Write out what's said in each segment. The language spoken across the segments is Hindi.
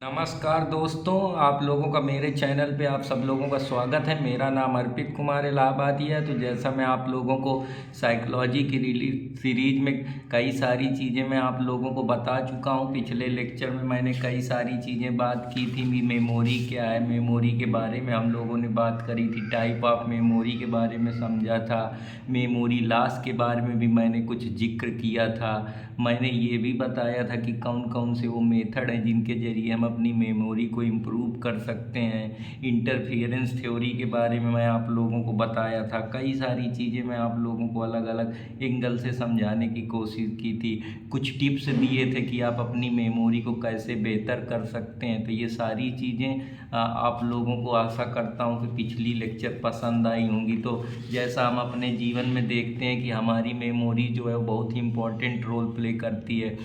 नमस्कार दोस्तों, आप लोगों का मेरे चैनल पे आप सब लोगों का स्वागत है। मेरा नाम अर्पित कुमार इलाहाबादी है। तो जैसा मैं आप लोगों को साइकोलॉजी की रिलीज सीरीज में कई सारी चीज़ें मैं आप लोगों को बता चुका हूँ। पिछले लेक्चर में मैंने कई सारी चीज़ें बात की थी। मेमोरी क्या है, मेमोरी के बारे में हम लोगों ने बात करी थी। टाइप ऑफ मेमोरी के बारे में समझा था। मेमोरी लॉस के बारे में भी मैंने कुछ जिक्र किया था। मैंने ये भी बताया था कि कौन कौन से वो मेथड हैं जिनके ज़रिए हम अपनी मेमोरी को इम्प्रूव कर सकते हैं। इंटरफेरेंस थ्योरी के बारे में मैं आप लोगों को बताया था। कई सारी चीज़ें मैं आप लोगों को अलग अलग एंगल से समझाने की कोशिश की थी। कुछ टिप्स दिए थे कि आप अपनी मेमोरी को कैसे बेहतर कर सकते हैं। तो ये सारी चीज़ें आप लोगों को आशा करता हूँ कि पिछली लेक्चर पसंद आई होंगी। तो जैसा हम अपने जीवन में देखते हैं कि हमारी मेमोरी जो है वो बहुत ही इम्पोर्टेंट रोल प्ले करती है।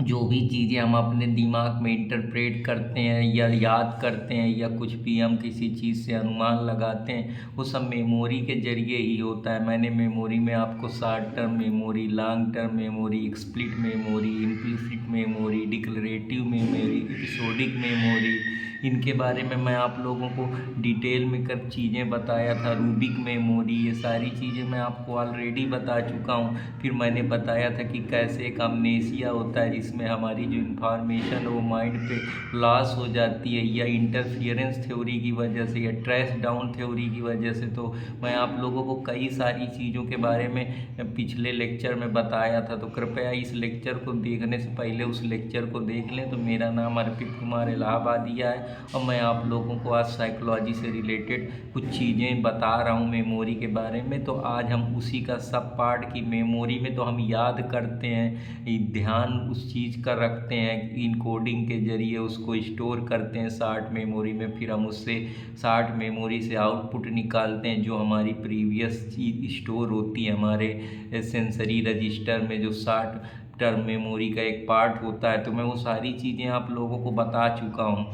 जो भी चीज़ें हम अपने दिमाग में इंटरप्रेट करते हैं या याद करते हैं या कुछ भी हम किसी चीज़ से अनुमान लगाते हैं, वो सब मेमोरी के ज़रिए ही होता है। मैंने मेमोरी में आपको short term memory, long term memory, explicit memory, implicit memory, declarative memory, episodic memory, इनके बारे में मैं आप लोगों को डिटेल में कर चीज़ें बताया था। रूबिक मेमोरी, ये सारी चीज़ें मैं आपको ऑलरेडी बता चुका हूँ। फिर मैंने बताया था कि कैसे एक अमनेसिया होता है जिसमें हमारी जो इन्फॉर्मेशन है वो माइंड पे लॉस हो जाती है, या इंटरफियरेंस थ्योरी की वजह से, या ट्रेस डाउन थ्योरी की वजह से। तो मैं आप लोगों को कई सारी चीज़ों के बारे में पिछले लेक्चर में बताया था। तो कृपया इस लेक्चर को देखने से पहले उस लेक्चर को देख लें। तो मेरा नाम अर्पित कुमार इलाहाबादिया है और मैं आप लोगों को आज साइकोलॉजी से रिलेटेड कुछ चीज़ें बता रहा हूँ मेमोरी के बारे में। तो आज हम उसी का सब पार्ट की मेमोरी में तो हम याद करते हैं, ध्यान उस चीज़ का रखते हैं, इनकोडिंग के ज़रिए उसको स्टोर करते हैं शॉर्ट मेमोरी में। फिर हम उससे शॉर्ट मेमोरी से आउटपुट निकालते हैं जो हमारी प्रीवियस चीज़ स्टोर होती है हमारे सेंसरी रजिस्टर में, जो शॉर्ट टर्म मेमोरी का एक पार्ट होता है। तो मैं वो सारी चीज़ें आप लोगों को बता चुका हूँ।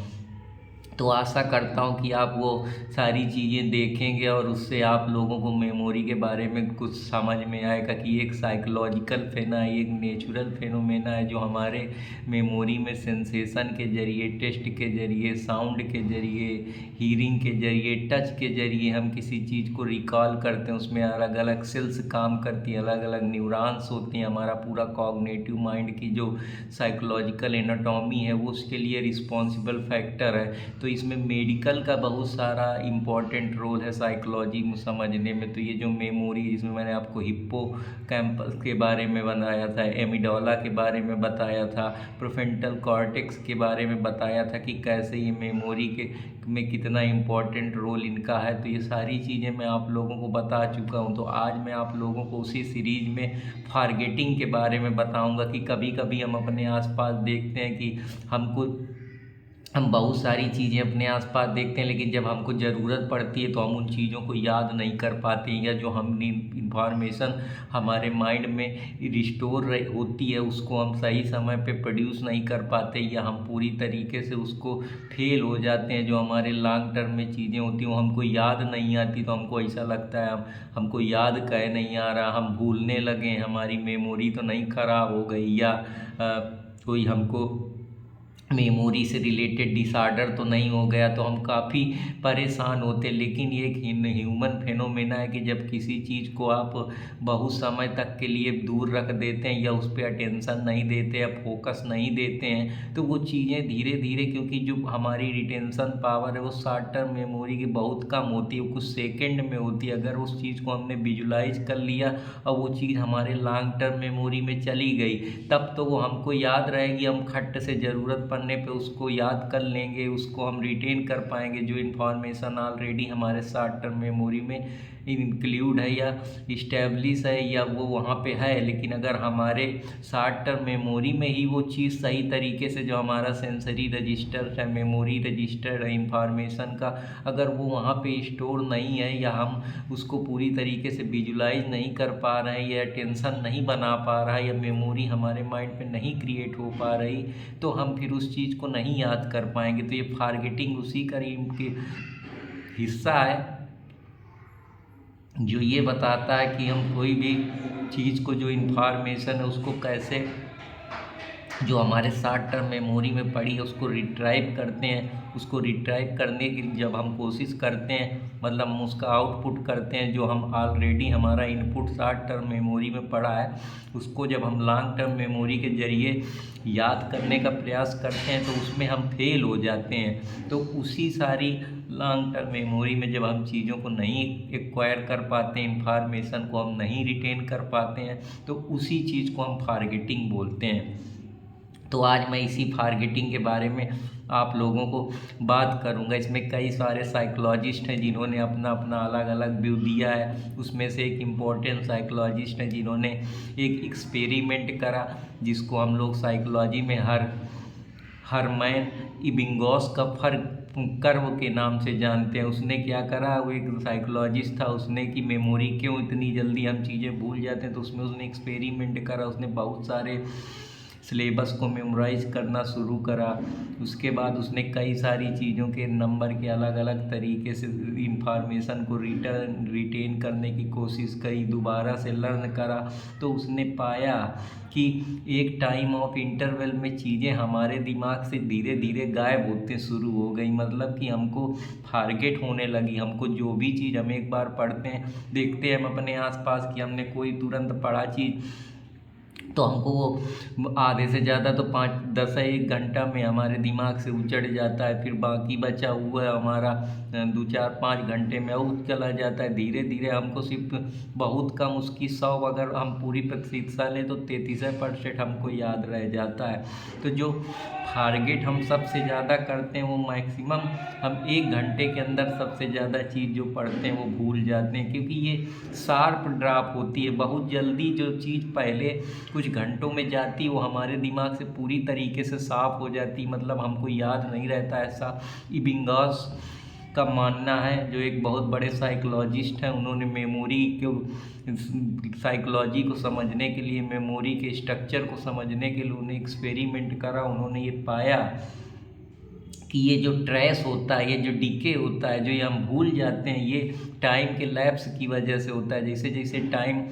तो आशा करता हूँ कि आप वो सारी चीज़ें देखेंगे और उससे आप लोगों को मेमोरी के बारे में कुछ समझ में आएगा कि एक साइकोलॉजिकल फेना है, एक नेचुरल फेनोमेना है जो हमारे मेमोरी में सेंसेशन के ज़रिए, टेस्ट के ज़रिए, साउंड के ज़रिए, हीरिंग के ज़रिए, टच के ज़रिए हम किसी चीज़ को रिकॉल करते हैं। उसमें अलग अलग सेल्स काम करती हैं, अलग अलग न्यूरॉन्स होती हैं। हमारा पूरा कॉग्निटिव माइंड की जो साइकोलॉजिकल एनाटॉमी है वो उसके लिए रिस्पॉन्सिबल फैक्टर है। तो इसमें मेडिकल का बहुत सारा इम्पॉर्टेंट रोल है साइकोलॉजी में समझने में। तो ये जो मेमोरी, जिसमें मैंने आपको हिप्पो कैंपस के बारे में बताया था, एमिडोला के बारे में बताया था, प्रोफ्रंटल कॉर्टेक्स के बारे में बताया था कि कैसे ये मेमोरी के में कितना इम्पोर्टेंट रोल इनका है। तो ये सारी चीज़ें मैं आप लोगों को बता चुका हूँ। तो आज मैं आप लोगों को उसी सीरीज में फॉरगेटिंग के बारे में बताऊँगा कि कभी कभी हम अपने आसपास देखते हैं कि हम बहुत सारी चीज़ें अपने आसपास देखते हैं, लेकिन जब हमको ज़रूरत पड़ती है तो हम उन चीज़ों को याद नहीं कर पाते, या जो हमने इंफॉर्मेशन हमारे माइंड में रिस्टोर होती है उसको हम सही समय पे प्रोड्यूस नहीं कर पाते, या हम पूरी तरीके से उसको फेल हो जाते हैं। जो हमारे लॉन्ग टर्म में चीज़ें होती हैं वो हमको याद नहीं आती, तो हमको ऐसा लगता है हमको याद कहे नहीं आ रहा, हम भूलने लगे, हमारी मेमोरी तो नहीं ख़राब हो गई, या कोई हमको मेमोरी से रिलेटेड डिसऑर्डर तो नहीं हो गया। तो हम काफ़ी परेशान होते। लेकिन ये एक ह्यूमन फेनोमेना है कि जब किसी चीज़ को आप बहुत समय तक के लिए दूर रख देते हैं या उस पर अटेंशन नहीं देते या फोकस नहीं देते हैं, तो वो चीज़ें धीरे धीरे, क्योंकि जो हमारी रिटेंशन पावर है वो शॉर्ट टर्म मेमोरी की बहुत कम होती है, वो कुछ सेकेंड में होती है। अगर उस चीज़ को हमने विजुलाइज कर लिया और वो चीज़ हमारे लॉन्ग टर्म मेमोरी में चली गई, तब तो वो हमको याद रहेगी। हम खट से ज़रूरत पड़ने पे उसको याद कर लेंगे, उसको हम रिटेन कर पाएंगे जो इन्फॉर्मेशन ऑलरेडी हमारे शॉर्ट टर्म मेमोरी में इंक्लूड है या इस्टेब्लिश है या वो वहाँ पे है। लेकिन अगर हमारे शॉर्ट टर्म मेमोरी में ही वो चीज़ सही तरीके से, जो हमारा सेंसरी रजिस्टर है, मेमोरी रजिस्टर है इंफॉर्मेशन का, अगर वो वहाँ पे स्टोर नहीं है, या हम उसको पूरी तरीके से विजुलाइज नहीं कर पा रहे हैं, या टेंशन नहीं बना पा रहा है, या मेमोरी हमारे माइंड पे नहीं क्रिएट हो पा रही, तो हम फिर उस चीज़ को नहीं याद कर पाएंगे। तो ये फॉरगेटिंग उसी का हिस्सा है जो ये बताता है कि हम कोई भी चीज़ को, जो इन्फॉर्मेशन है उसको कैसे जो हमारे शॉर्ट टर्म मेमोरी में पड़ी है उसको रिट्राइव करते हैं। उसको रिट्राइव करने की जब हम कोशिश करते हैं, मतलब हम उसका आउटपुट करते हैं, जो हम ऑलरेडी हमारा इनपुट शॉर्ट टर्म मेमोरी में पड़ा है उसको जब हम लॉन्ग टर्म मेमोरी के ज़रिए याद करने का प्रयास करते हैं तो उसमें हम फेल हो जाते हैं। तो उसी सारी लॉन्ग टर्म मेमोरी में जब हम चीज़ों को नहीं एक्वायर कर पाते हैं, इंफॉर्मेशन को हम नहीं रिटेन कर पाते हैं, तो उसी चीज़ को हम फॉरगेटिंग बोलते हैं। तो आज मैं इसी फॉरगेटिंग के बारे में आप लोगों को बात करूंगा। इसमें कई सारे साइकोलॉजिस्ट हैं जिन्होंने अपना अपना अलग अलग व्यू दिया है। उसमें से एक इम्पॉर्टेंट साइकोलॉजिस्ट है जिन्होंने एक एक्सपेरिमेंट करा जिसको हम लोग साइकोलॉजी में हरमैन इबिंगॉस का कर्व के नाम से जानते हैं। उसने क्या करा, वो एक साइकोलॉजिस्ट था, उसने कि मेमोरी क्यों इतनी जल्दी हम चीज़ें भूल जाते हैं। तो उसमें उसने एक्सपेरिमेंट करा, उसने बहुत सारे सिलेबस को मेमोराइज करना शुरू करा। उसके बाद उसने कई सारी चीज़ों के नंबर के अलग अलग तरीके से इंफॉर्मेशन को रिटेन करने की कोशिश करी, दोबारा से लर्न करा। तो उसने पाया कि एक टाइम ऑफ इंटरवल में चीज़ें हमारे दिमाग से धीरे धीरे गायब होते शुरू हो गई। मतलब कि हमको फॉरगेट होने लगी। हमको जो भी चीज़ हम एक बार पढ़ते हैं, देखते हैं हम अपने आसपास कि हमने कोई तुरंत पढ़ा चीज़, तो हमको वो आधे से ज़्यादा तो 5-10-1 घंटा में हमारे दिमाग से उचड़ जाता है। फिर बाकी बचा हुआ हमारा 2-4-5 घंटे में और चला जाता है। धीरे धीरे हमको सिर्फ बहुत कम, उसकी 100 अगर हम पूरी प्रतिशतता लें तो 33% हमको याद रह जाता है। तो जो टारगेट हम सबसे ज़्यादा करते हैं वो मैक्सिमम हम 1 घंटे के अंदर सबसे ज़्यादा चीज़ जो पढ़ते हैं वो भूल जाते हैं, क्योंकि ये शार्प ड्रॉप होती है। बहुत जल्दी जो चीज़ पहले कुछ घंटों में जाती वो हमारे दिमाग से पूरी तरीके से साफ हो जाती, मतलब हमको याद नहीं रहता। ऐसा इबिंगॉस का मानना है, जो एक बहुत बड़े साइकोलॉजिस्ट हैं। उन्होंने मेमोरी को साइकोलॉजी को समझने के लिए, मेमोरी के स्ट्रक्चर को समझने के लिए उन्हें एक्सपेरिमेंट करा। उन्होंने ये पाया कि ये जो ट्रेस होता है, ये जो डीके होता है, जो ये हम भूल जाते हैं, ये टाइम के लैप्स की वजह से होता है। जैसे जैसे टाइम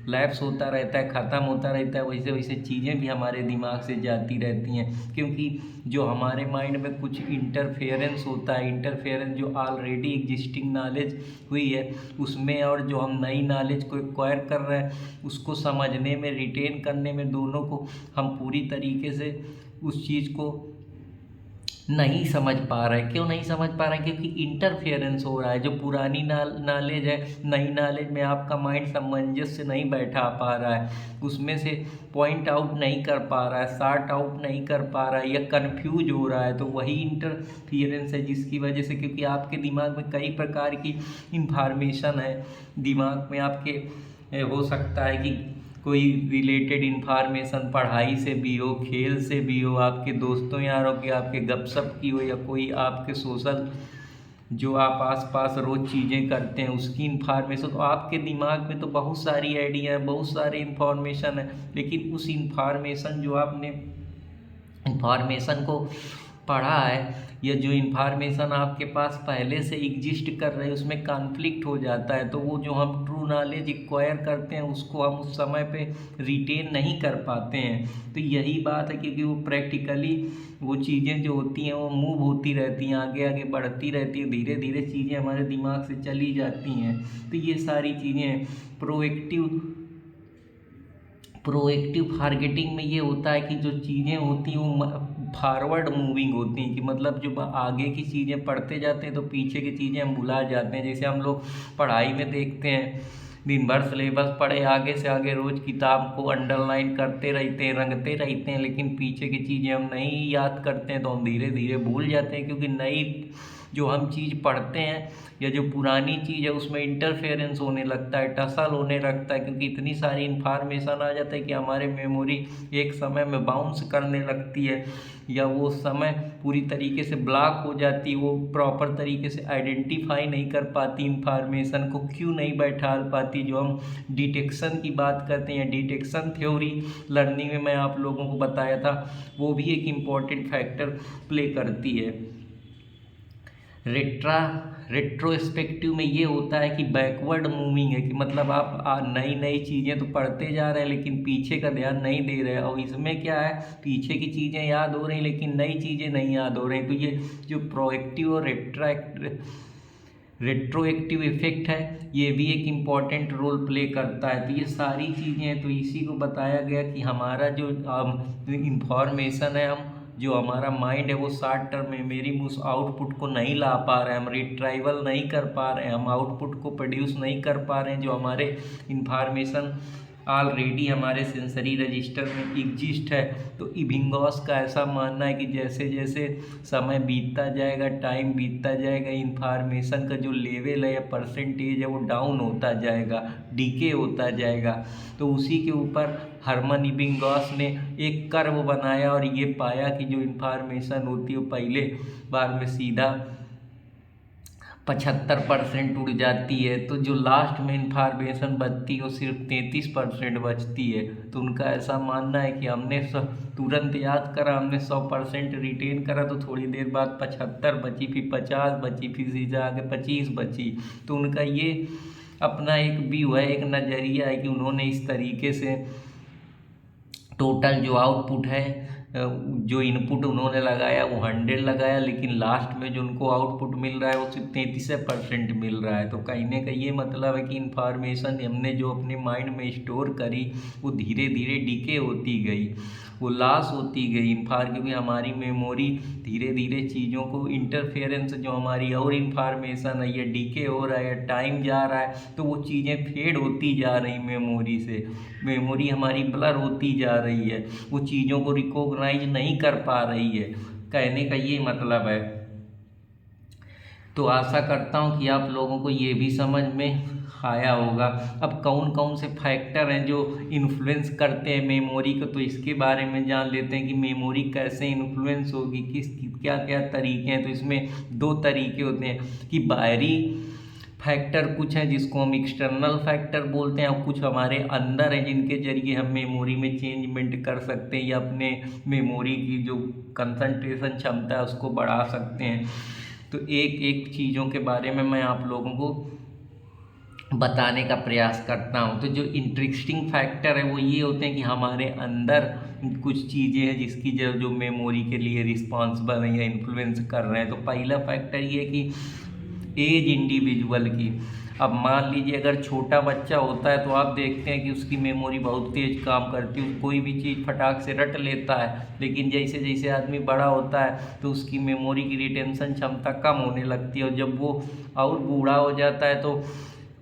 लैप्स होता रहता है, ख़त्म होता रहता है, वैसे वैसे चीज़ें भी हमारे दिमाग से जाती रहती हैं। क्योंकि जो हमारे माइंड में कुछ इंटरफेरेंस होता है, इंटरफेरेंस जो ऑलरेडी एग्जिस्टिंग नॉलेज हुई है उसमें, और जो हम नई नॉलेज को एक्वायर कर रहे हैं उसको समझने में, रिटेन करने में, दोनों को हम पूरी तरीके से उस चीज़ को नहीं समझ पा रहे। क्यों नहीं समझ पा रहे हैं? क्योंकि इंटरफेरेंस हो रहा है। जो पुरानी नॉलेज है, नई नॉलेज में आपका माइंड सामंजस्य नहीं बैठा पा रहा है, उसमें से पॉइंट आउट नहीं कर पा रहा है, सॉर्ट आउट नहीं कर पा रहा है, या कन्फ्यूज हो रहा है। तो वही इंटरफियरेंस है जिसकी वजह से, क्योंकि आपके दिमाग में कई प्रकार की इंफॉर्मेशन है। दिमाग में आपके हो सकता है कि कोई रिलेटेड इन्फॉर्मेशन पढ़ाई से भी हो, खेल से भी हो, आपके दोस्तों यारों की, आपके गपशप की हो, या कोई आपके सोशल जो आप आसपास रोज़ चीज़ें करते हैं उसकी इन्फॉर्मेशन। तो आपके दिमाग में तो बहुत सारी आइडिया है, बहुत सारे इन्फॉर्मेशन है, लेकिन उस इन्फॉर्मेशन जो आपने इन्फॉर्मेशन को पढ़ा है, या जो इन्फॉर्मेशन आपके पास पहले से एग्जिस्ट कर रही है, उसमें कॉन्फ्लिक्ट हो जाता है। तो वो जो हम ट्रू नॉलेज एक्वायर करते हैं उसको हम उस समय पे रिटेन नहीं कर पाते हैं। तो यही बात है, क्योंकि वो प्रैक्टिकली वो चीज़ें जो होती हैं वो मूव होती रहती हैं, आगे आगे बढ़ती रहती हैं, धीरे धीरे चीज़ें हमारे दिमाग से चली जाती हैं। तो ये सारी चीज़ें प्रोएक्टिव फॉरगेटिंग में ये होता है कि जो चीज़ें होती हैं वो फॉरवर्ड मूविंग होती हैं, कि मतलब जो आगे की चीज़ें पढ़ते जाते हैं तो पीछे की चीज़ें हम भुला जाते हैं। जैसे हम लोग पढ़ाई में देखते हैं, दिन भर सिलेबस पढ़े, आगे से आगे रोज़ किताब को अंडरलाइन करते रहते हैं, रंगते रहते हैं, लेकिन पीछे की चीज़ें हम नहीं याद करते हैं, तो हम धीरे धीरे भूल जाते हैं। क्योंकि नई जो हम चीज़ पढ़ते हैं या जो पुरानी चीज़ है उसमें इंटरफेरेंस होने लगता है, टसल होने लगता है, क्योंकि इतनी सारी इन्फॉर्मेशन आ जाता है कि हमारे मेमोरी एक समय में बाउंस करने लगती है, या वो समय पूरी तरीके से ब्लॉक हो जाती है। वो प्रॉपर तरीके से आइडेंटिफाई नहीं कर पाती, इंफॉर्मेशन को क्यों नहीं बैठा पाती। जो हम डिटेक्शन की बात करते हैं, डिटेक्शन थ्योरी लर्निंग में मैं आप लोगों को बताया था, वो भी एक इम्पॉर्टेंट फैक्टर प्ले करती है। रेट्रोस्पेक्टिव में ये होता है कि बैकवर्ड मूविंग है, कि मतलब आप नई नई चीज़ें तो पढ़ते जा रहे हैं लेकिन पीछे का ध्यान नहीं दे रहे हैं। और इसमें क्या है, पीछे की चीज़ें याद हो रही लेकिन नई चीज़ें नहीं याद हो रही। तो ये जो प्रोएक्टिव और रेट्रोएक्टिव इफेक्ट है, ये भी एक इम्पॉर्टेंट रोल प्ले करता है। तो ये सारी चीज़ें हैं, तो इसी को बताया गया कि हमारा जो इंफॉर्मेशन है, हम जो हमारा माइंड है वो शॉर्ट टर्म मेमोरी में उस आउटपुट को नहीं ला पा रहे हैं, हम रिट्राइवल नहीं कर पा रहे हैं, हम आउटपुट को प्रोड्यूस नहीं कर पा रहे हैं। जो हमारे इंफॉर्मेशन ऑलरेडी हमारे सेंसरी रजिस्टर में एग्जिस्ट है। तो इबिंगॉस का ऐसा मानना है कि जैसे जैसे समय बीतता जाएगा, टाइम बीतता जाएगा, इंफॉर्मेशन का जो लेवल है या परसेंटेज है वो डाउन होता जाएगा, डीके होता जाएगा। तो उसी के ऊपर हरमन इबिंगॉस ने एक कर्व बनाया और ये पाया कि जो इंफॉर्मेशन होती है वो पहले बार में सीधा 75% उड़ जाती है, तो जो लास्ट में इंफॉर्मेशन बचती है वो सिर्फ 33% बचती है। तो उनका ऐसा मानना है कि हमने तुरंत याद करा, हमने 100% रिटेन करा, तो थोड़ी देर बाद 75 बची, फिर 50 बची, फिर सीधा आगे 25 बची। तो उनका ये अपना एक व्यू है, एक नज़रिया है कि उन्होंने इस तरीके से टोटल जो आउटपुट है, जो इनपुट उन्होंने लगाया वो 100 लगाया, लेकिन लास्ट में जो उनको आउटपुट मिल रहा है वो सिर्फ 33% मिल रहा है। तो कहने का ये मतलब है कि इन्फॉर्मेशन हमने जो अपने माइंड में स्टोर करी वो धीरे धीरे डीके होती गई, वो लॉस होती गई क्योंकि हमारी मेमोरी धीरे धीरे चीज़ों को इंटरफेरेंस, जो हमारी और इन्फॉर्मेशन है ये डीके हो रहा है, टाइम जा रहा है, तो वो चीज़ें फेड होती जा रही मेमोरी से, मेमोरी हमारी ब्लर होती जा रही है, वो चीज़ों को रिकॉग्नाइज नहीं कर पा रही है। कहने का ये मतलब है। तो आशा करता हूँ कि आप लोगों को ये भी समझ में आया होगा। अब कौन कौन से फैक्टर हैं जो इन्फ्लुएंस करते हैं मेमोरी को, तो इसके बारे में जान लेते हैं कि मेमोरी कैसे इन्फ्लुएंस होगी, क्या क्या तरीके हैं। तो इसमें 2 तरीके होते हैं कि बाहरी फैक्टर कुछ हैं जिसको हम एक्सटर्नल फैक्टर बोलते हैं, और कुछ हमारे अंदर हैं जिनके जरिए हम मेमोरी में चेंजमेंट कर सकते हैं या अपने मेमोरी की जो कंसंट्रेशन क्षमता है उसको बढ़ा सकते हैं। तो एक एक चीज़ों के बारे में मैं आप लोगों को बताने का प्रयास करता हूँ। तो जो इंटरेस्टिंग फैक्टर है वो ये होते हैं कि हमारे अंदर कुछ चीज़ें हैं जिसकी जो मेमोरी के लिए रिस्पॉन्सिबल हैं या इन्फ्लुएंस कर रहे हैं। तो पहला फैक्टर ये कि एज इंडिविजुअल की। अब मान लीजिए अगर छोटा बच्चा होता है तो आप देखते हैं कि उसकी मेमोरी बहुत तेज़ काम करती है, कोई भी चीज़ फटाक से रट लेता है। लेकिन जैसे जैसे आदमी बड़ा होता है तो उसकी मेमोरी की रिटेंशन क्षमता कम होने लगती है, और जब वो और बूढ़ा हो जाता है तो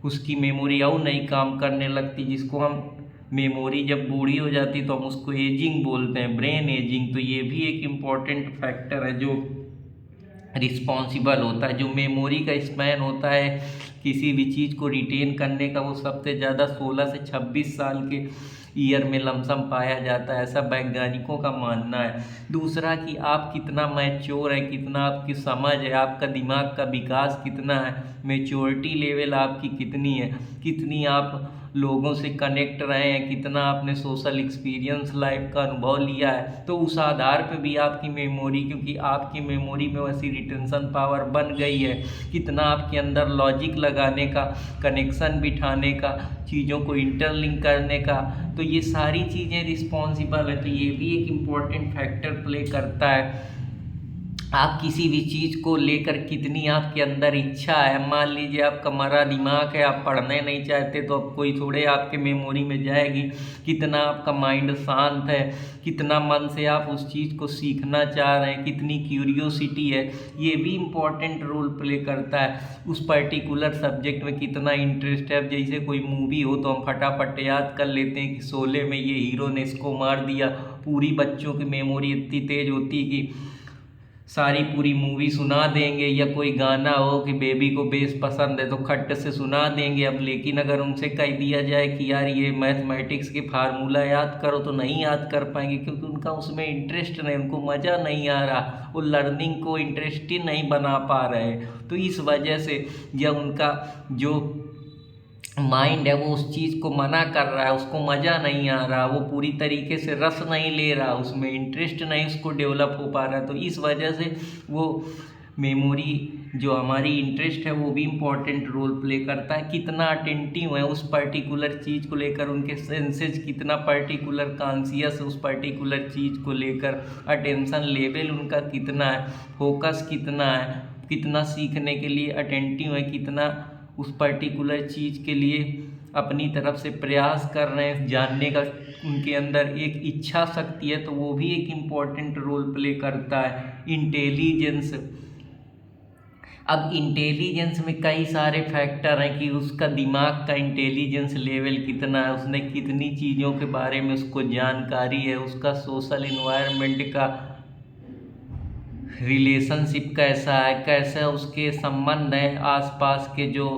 उसकी मेमोरी और नहीं काम करने लगती, जिसको हम मेमोरी जब बूढ़ी हो जाती तो हम उसको एजिंग बोलते हैं, ब्रेन एजिंग। तो ये भी एक इम्पॉर्टेंट फैक्टर है जो रिस्पॉन्सिबल होता है। जो मेमोरी का स्पैन होता है किसी भी चीज़ को रिटेन करने का, वो सबसे ज़्यादा 16 से 26 साल के ईयर में लमसम पाया जाता है, ऐसा वैज्ञानिकों का मानना है। दूसरा कि आप कितना मैच्योर है, कितना आपकी समझ है, आपका दिमाग का विकास कितना है, मैच्योरिटी लेवल आपकी कितनी है, कितनी आप लोगों से कनेक्ट रहे हैं, कितना आपने सोशल एक्सपीरियंस लाइफ का अनुभव लिया है। तो उस आधार पे भी आपकी मेमोरी, क्योंकि आपकी मेमोरी में वैसी रिटेंशन पावर बन गई है, कितना आपके अंदर लॉजिक लगाने का, कनेक्शन बिठाने का, चीज़ों को इंटरलिंक करने का, तो ये सारी चीज़ें रिस्पॉन्सिबल है। तो ये भी एक इम्पॉर्टेंट फैक्टर प्ले करता है। आप किसी भी चीज़ को लेकर कितनी आपके अंदर इच्छा है, मान लीजिए आपका मरा दिमाग है, आप पढ़ने नहीं चाहते तो अब कोई थोड़े आपके मेमोरी में जाएगी। कितना आपका माइंड शांत है, कितना मन से आप उस चीज़ को सीखना चाह रहे हैं, कितनी क्यूरियोसिटी है, ये भी इम्पॉर्टेंट रोल प्ले करता है। उस पर्टिकुलर सब्जेक्ट में कितना इंटरेस्ट है। अब जैसे कोई मूवी हो तो हम फटाफट याद कर लेते हैं कि शोले में ये हीरो ने इसको मार दिया। पूरी बच्चों की मेमोरी इतनी तेज होती है कि सारी पूरी मूवी सुना देंगे, या कोई गाना हो कि बेबी को बेस पसंद है तो खट से सुना देंगे। अब लेकिन अगर उनसे कह दिया जाए कि यार ये मैथमेटिक्स के फार्मूला याद करो तो नहीं याद कर पाएंगे, क्योंकि उनका उसमें इंटरेस्ट नहीं, उनको मज़ा नहीं आ रहा, वो लर्निंग को इंटरेस्टिंग नहीं बना पा रहे। तो इस वजह से या उनका जो माइंड है वो उस चीज़ को मना कर रहा है, उसको मज़ा नहीं आ रहा, वो पूरी तरीके से रस नहीं ले रहा, उसमें इंटरेस्ट नहीं उसको डेवलप हो पा रहा। तो इस वजह से वो मेमोरी जो हमारी इंटरेस्ट है वो भी इम्पोर्टेंट रोल प्ले करता है। कितना अटेंटिव है उस पर्टिकुलर चीज़ को लेकर, उनके सेंसेस कितना पर्टिकुलर कॉन्शियस उस पर्टिकुलर चीज़ को लेकर, अटेंशन लेवल उनका कितना है, फोकस कितना है, कितना सीखने के लिए अटेंटिव है, कितना उस पर्टिकुलर चीज़ के लिए अपनी तरफ से प्रयास कर रहे हैं जानने का, उनके अंदर एक इच्छा शक्ति है, तो वो भी एक इम्पॉर्टेंट रोल प्ले करता है। इंटेलिजेंस, अब इंटेलिजेंस में कई सारे फैक्टर हैं कि उसका दिमाग का इंटेलिजेंस लेवल कितना है, उसने कितनी चीज़ों के बारे में उसको जानकारी है, उसका सोशल इन्वायरमेंट का रिलेशनशिप कैसा है, कैसा उसके संबंध है आसपास के जो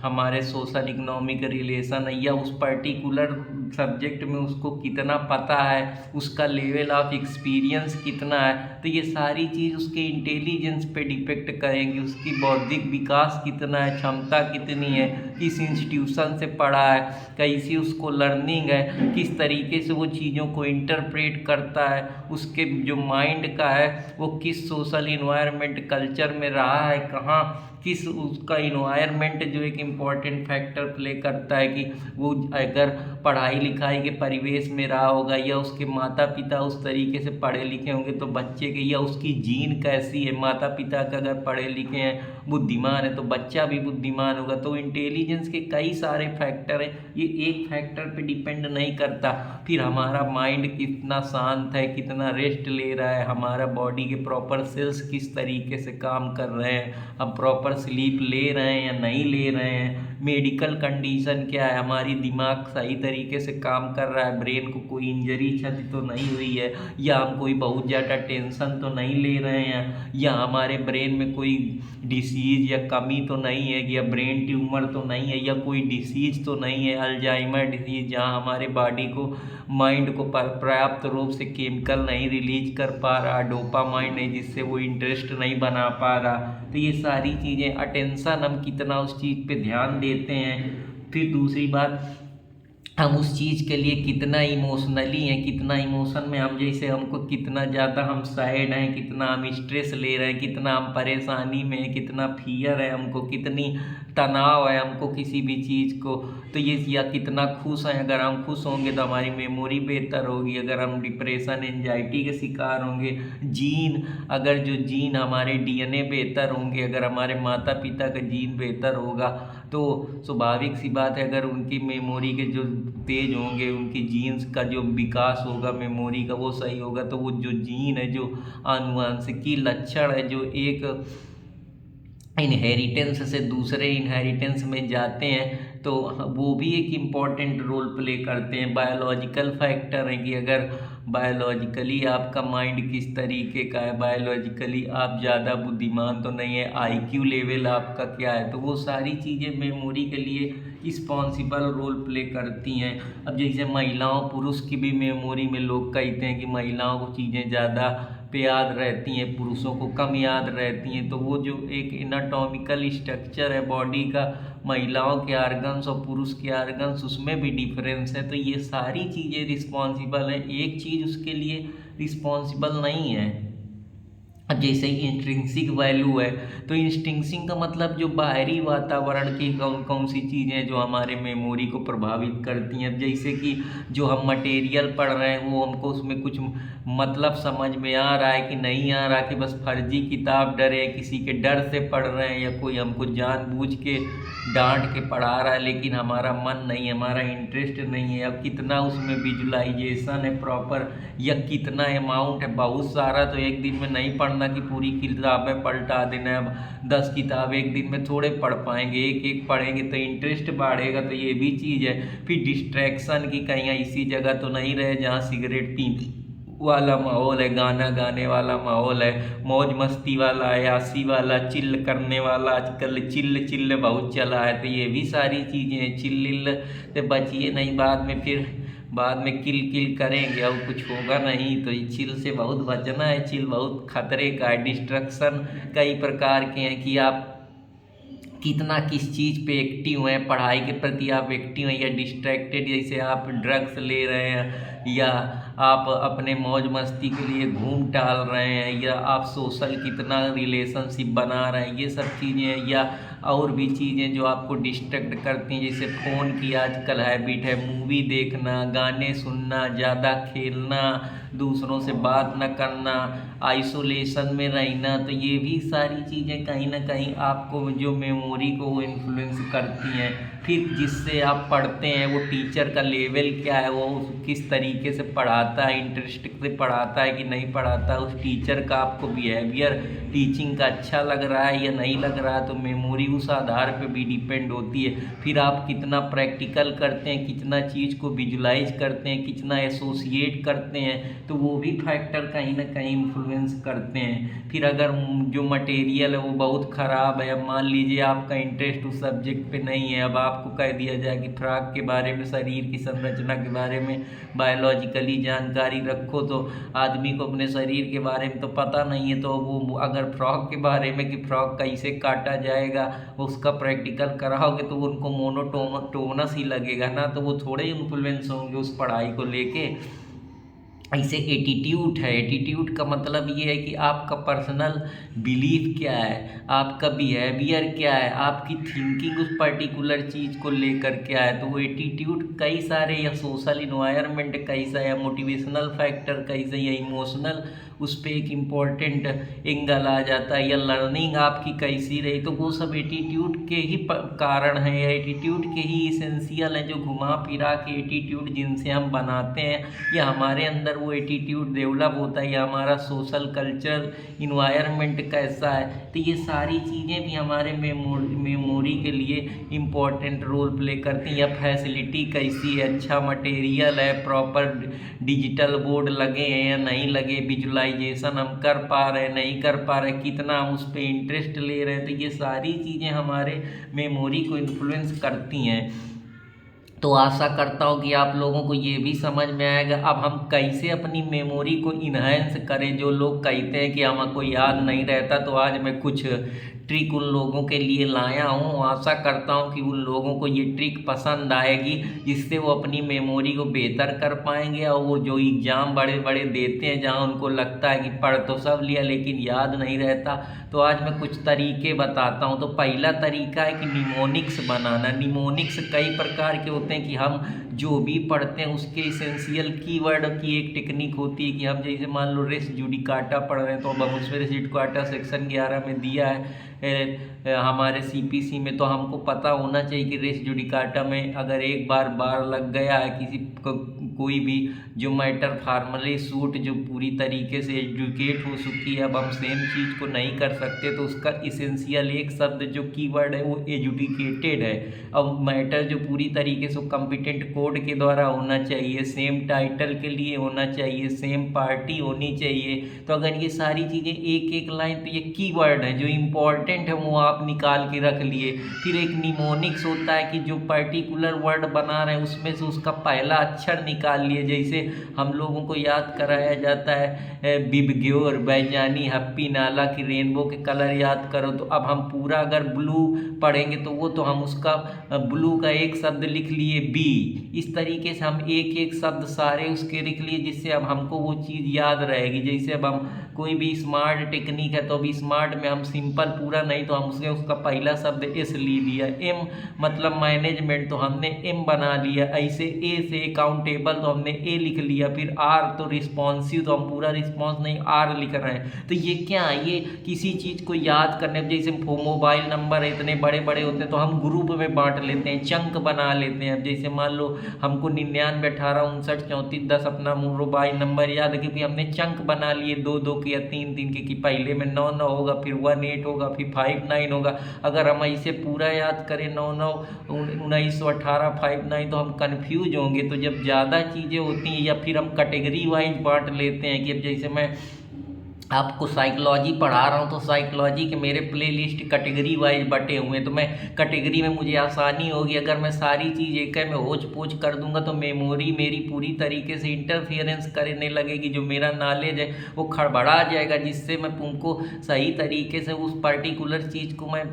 हमारे सोशल इकोनॉमिक रिलेशन है, या उस पर्टिकुलर सब्जेक्ट में उसको कितना पता है, उसका लेवल ऑफ एक्सपीरियंस कितना है। तो ये सारी चीज़ उसके इंटेलिजेंस पे डिपेक्ट करेंगी, उसकी बौद्धिक विकास कितना है, क्षमता कितनी है, किस इंस्टीट्यूशन से पढ़ा है, कैसी उसको लर्निंग है, किस तरीके से वो चीज़ों को इंटरप्रेट करता है, उसके जो माइंड का है वो किस सोशल इन्वायरमेंट कल्चर में रहा है, कहाँ किस उसका इन्वायरमेंट जो एक इम्पॉर्टेंट फैक्टर प्ले करता है कि वो अगर पढ़ाई लिखाई के परिवेश में रहा होगा, या उसके माता पिता उस तरीके से पढ़े लिखे होंगे तो बच्चे के, या उसकी जीन कैसी है, माता पिता का अगर पढ़े लिखे हैं बुद्धिमान है तो बच्चा भी बुद्धिमान होगा। तो इंटेलिजेंस के कई सारे फैक्टर हैं, ये एक फैक्टर पे डिपेंड नहीं करता। फिर हमारा माइंड कितना शांत है, कितना रेस्ट ले रहा है, हमारा बॉडी के प्रॉपर सेल्स किस तरीके से काम कर रहे हैं, हम प्रॉपर स्लीप ले रहे हैं या नहीं ले रहे हैं, मेडिकल कंडीशन क्या है, हमारी दिमाग सही तरीके से काम कर रहा है, ब्रेन को कोई इंजरी क्षति तो नहीं हुई है, या हम कोई बहुत ज़्यादा टेंशन तो नहीं ले रहे हैं, या हमारे ब्रेन में कोई डिसीज या कमी तो नहीं है, या ब्रेन ट्यूमर तो नहीं है, या कोई डिसीज तो नहीं है, अल्जाइमर डिसीज, जहाँ हमारे बॉडी को माइंड को पर्याप्त रूप से केमिकल नहीं रिलीज कर पा रहा, डोपामाइन नहीं, जिससे वो इंटरेस्ट नहीं बना पा रहा। तो ये सारी चीज़ें, अटेंशन हम कितना उस चीज़ पे ध्यान देते हैं। फिर दूसरी बात, हम उस चीज़ के लिए कितना इमोशनली हैं, कितना इमोशन में हम, जैसे हमको कितना ज़्यादा हम सैड हैं, कितना हम स्ट्रेस ले रहे हैं, कितना हम परेशानी में हैं, कितना फियर है हमको, कितनी तनाव है हमको किसी भी चीज़ को, तो ये, या कितना खुश हैं। अगर हम खुश होंगे तो हमारी मेमोरी बेहतर होगी, अगर हम डिप्रेशन एंजाइटी के शिकार होंगे, जीन, अगर जो जीन हमारे डीएनए बेहतर होंगे, अगर हमारे माता पिता का जीन बेहतर होगा तो स्वाभाविक सी बात है, अगर उनकी मेमोरी के जो तेज होंगे, उनकी जीन्स का जो विकास होगा मेमोरी का वो सही होगा, तो वो जो जीन है, जो आनुवंशिकी लक्षण है, जो एक इनहेरिटेंस से दूसरे इनहेरिटेंस में जाते हैं, तो वो भी एक इम्पॉर्टेंट रोल प्ले करते हैं। बायोलॉजिकल फैक्टर हैं कि अगर बायोलॉजिकली आपका माइंड किस तरीके का है, बायोलॉजिकली आप ज़्यादा बुद्धिमान तो नहीं है, आईक्यू लेवल आपका क्या है, तो वो सारी चीज़ें मेमोरी के लिए रिस्पॉन्सिबल रोल प्ले करती हैं। अब जैसे महिलाओं पुरुष की भी मेमोरी में लोग कहते हैं कि महिलाओं को चीज़ें ज़्यादा पे याद रहती हैं, पुरुषों को कम याद रहती हैं, तो वो जो एक एनाटॉमिकल स्ट्रक्चर है बॉडी का, महिलाओं के आर्गन्स और पुरुष के आर्गन्स, उसमें भी डिफरेंस है। तो ये सारी चीज़ें रिस्पॉन्सिबल हैं, एक चीज़ उसके लिए रिस्पॉन्सिबल नहीं है। अब जैसे ही इंस्ट्रिंसिक वैल्यू है, तो इंस्ट्रिंसिक का मतलब जो बाहरी वातावरण की कौन कौन सी चीज़ें जो हमारे मेमोरी को प्रभावित करती हैं। अब जैसे कि जो हम मटेरियल पढ़ रहे हैं वो हमको उसमें कुछ मतलब समझ में आ रहा है कि नहीं आ रहा, कि बस फर्जी किताब डरे, किसी के डर से पढ़ रहे हैं, या कोई हमको जानबूझ के डांट के पढ़ा रहा है, लेकिन हमारा मन नहीं है, हमारा इंटरेस्ट नहीं है। अब कितना उसमें विजुलाइजेशन है प्रॉपर, या कितना अमाउंट है, बहुत सारा तो एक दिन में नहीं पढ़ना कि पूरी किताबें पलटा देना। अब 10 किताब एक दिन में थोड़े पढ़ पाएंगे, एक एक पढ़ेंगे तो इंटरेस्ट बढ़ेगा, तो ये भी चीज़ है। फिर डिस्ट्रैक्शन की, कहीं ऐसी जगह तो नहीं रहे जहाँ सिगरेट पीने वाला माहौल है, गाना गाने वाला माहौल है, मौज मस्ती वाला, अयासी वाला, चिल्ल करने वाला, आजकल चिल्ल चिल्ल बहुत चला है, तो ये भी सारी चीज़ें हैं। चिल्ल से बचिए नहीं, बाद में किल किल करेंगे और कुछ होगा नहीं, तो ये चिल से बहुत बचना है। चिल बहुत खतरे का है। डिस्ट्रक्शन कई प्रकार के हैं कि आप कितना किस चीज़ पे एक्टिव हैं, पढ़ाई के प्रति आप एक्टिव हैं या डिस्ट्रैक्टेड, जैसे आप ड्रग्स ले रहे हैं, या आप अपने मौज मस्ती के लिए घूम टहल रहे हैं, या आप सोशल कितना रिलेशनशिप बना रहे हैं, ये सब चीज़ें या और भी चीज़ें जो आपको डिस्ट्रैक्ट करती हैं, जैसे फ़ोन की आजकल हैबिट है, मूवी देखना, गाने सुनना, ज़्यादा खेलना, दूसरों से बात न करना, आइसोलेशन में रहना, तो ये भी सारी चीज़ें कहीं ना कहीं आपको जो मेमोरी को इन्फ्लुएंस करती हैं। फिर जिससे आप पढ़ते हैं वो टीचर का लेवल क्या है, वो किस तरीके से पढ़ाता है, इंटरेस्ट से पढ़ाता है कि नहीं पढ़ाता, उस टीचर का आपको बिहेवियर टीचिंग का अच्छा लग रहा है या नहीं लग रहा है, तो मेमोरी उस आधार पे भी डिपेंड होती है। फिर आप कितना प्रैक्टिकल करते हैं, कितना चीज़ को विजुलाइज करते हैं, कितना एसोसिएट करते हैं, तो वो भी फैक्टर कहीं ना कहीं इन्फ्लुएंस करते हैं। फिर अगर जो मटेरियल है वो बहुत ख़राब है, अब मान लीजिए आपका इंटरेस्ट उस सब्जेक्ट पे नहीं है, अब आपको कह दिया जाए कि फ्रॉक के बारे में, शरीर की संरचना के बारे में बायोलॉजिकली जानकारी रखो, तो आदमी को अपने शरीर के बारे में तो पता नहीं है, तो वो अगर फ्रॉक के बारे में कि फ्रॉक कैसे काटा जाएगा उसका प्रैक्टिकल कराओगे तो उनको मोनोटोनस ही लगेगा ना, तो वो थोड़े इन्फ्लुएंस होंगे उस पढ़ाई को लेके। ऐसे एटीट्यूड है, एटीट्यूड का मतलब ये है कि आपका पर्सनल बिलीफ क्या है, आपका बिहेवियर क्या है, आपकी थिंकिंग उस पर्टिकुलर चीज़ को लेकर क्या है, तो वो एटीट्यूड कई सारे, या सोशल इन्वायरमेंट कैसा है, या मोटिवेशनल फैक्टर कैसे, या इमोशनल उस पर एक इम्पॉर्टेंट एंगल आ जाता है, या लर्निंग आपकी कैसी रही, तो वो सब एटीट्यूड के ही कारण है, या एटीट्यूड के ही इसेंशियल है, जो घुमा फिरा के एटीट्यूड जिनसे हम बनाते हैं, या हमारे अंदर वो एटीट्यूड डेवलप होता है, या हमारा सोशल कल्चर इन्वायरमेंट कैसा है, तो ये सारी चीज़ें भी हमारे मेमोरी के लिए इम्पोर्टेंट रोल प्ले करती हैं। या फैसिलिटी कैसी है, अच्छा मटेरियल है, प्रॉपर डिजिटल बोर्ड लगे हैं या नहीं लगे, विजुलाइजेशन हम कर पा रहे हैं नहीं कर पा रहे, कितना हम उस पर इंटरेस्ट ले रहे हैं, तो ये सारी चीज़ें हमारे मेमोरी को इन्फ्लुएंस करती हैं। तो आशा करता हूँ कि आप लोगों को ये भी समझ में आएगा। अब हम कैसे अपनी मेमोरी को इन्हेंस करें, जो लोग कहते हैं कि हमको याद नहीं रहता, तो आज मैं कुछ ट्रिक उन लोगों के लिए लाया हूँ। आशा करता हूँ कि उन लोगों को ये ट्रिक पसंद आएगी, जिससे वो अपनी मेमोरी को बेहतर कर पाएंगे, और वो जो एग्ज़ाम बड़े बड़े देते हैं जहाँ उनको लगता है कि पढ़ तो सब लिया लेकिन याद नहीं रहता, तो आज मैं कुछ तरीके बताता हूँ। तो पहला तरीका है कि निमोनिक्स बनाना। निमोनिक्स कई प्रकार के होते हैं कि हम जो भी पढ़ते हैं उसके इसेंशियल कीवर्ड की एक टेक्निक होती है कि हम जैसे मान लो रेस जुडिकाटा पढ़ रहे हैं, तो अब हम उसमें रेस जुडिकाटा सेक्शन 11 में दिया है हमारे सीपीसी में, तो हमको पता होना चाहिए कि रेस जुडिकाटा में अगर एक बार लग गया है किसी कोई भी जो मैटर फार्मली सूट जो पूरी तरीके से एजुकेट हो चुकी है, अब हम सेम चीज़ को नहीं कर सकते, तो उसका इसेंशियल एक शब्द जो कीवर्ड है वो एजुकेटेड है। अब मैटर जो पूरी तरीके से कॉम्पिटेंट कोड के द्वारा होना चाहिए, सेम टाइटल के लिए होना चाहिए, सेम पार्टी होनी चाहिए, तो अगर ये सारी चीज़ें एक एक लाइन पे ये कीवर्ड है जो इम्पोर्टेंट है वो आप निकाल के रख लिए। फिर एक निमोनिक्स होता है कि जो पर्टिकुलर वर्ड बना रहे हैं उसमें से उसका पहला अक्षर निकाल लिए, जैसे हम लोगों को याद कराया जाता है बिबग्योर, बैजानी, हप्पी, नाला की रेनबो के कलर याद करो, तो अब हम पूरा अगर ब्लू पढ़ेंगे तो वो तो हम उसका ब्लू का एक शब्द लिख लिए बी, इस तरीके से हम एक एक शब्द सारे उसके लिख लिए, जिससे अब हमको वो चीज़ याद रहेगी। जैसे अब हम कोई भी स्मार्ट टेक्निक है तो अभी स्मार्ट में हम सिंपल पूरा नहीं, तो हम उसका पहला शब्द एस ले लिया, एम मतलब मैनेजमेंट तो हमने एम बना लिया, ऐसे ए से अकाउंटेबल तो हमने ए लिख लिया, फिर आर तो रिस्पॉन्सिव तो हम पूरा रिस्पॉन्स नहीं आर लिख रहे हैं। तो ये क्या है, ये किसी चीज़ को याद करने, जैसे मोबाइल नंबर इतने बड़े बड़े होते हैं तो हम ग्रुप में बांट लेते हैं, चंक बना लेते हैं। अब जैसे मान लो हमको 99 18 59 34 10 अपना मोबाइल नंबर याद है, क्योंकि हमने चंक बना लिए 2 के या 3 के, कि पहले में 9 होगा, फिर 18 होगा, फिर 59 होगा। अगर हम ऐसे पूरा याद करें 9 1918 59 तो हम कन्फ्यूज होंगे। तो जब ज़्यादा चीज़ें होती हैं या फिर हम कैटेगरी वाइज बांट लेते हैं कि अब जैसे मैं आपको साइकोलॉजी पढ़ा रहा हूँ तो साइकोलॉजी के मेरे प्लेलिस्ट कैटेगरी वाइज बटे हुए हैं, तो मैं कैटेगरी में मुझे आसानी होगी। अगर मैं सारी चीज़ एक में होच पोच कर दूंगा तो मेमोरी मेरी पूरी तरीके से इंटरफियरेंस करने लगेगी, जो मेरा नॉलेज है वो खड़बड़ा जाएगा, जिससे मैं तुमको सही तरीके से उस पर्टिकुलर चीज़ को मैं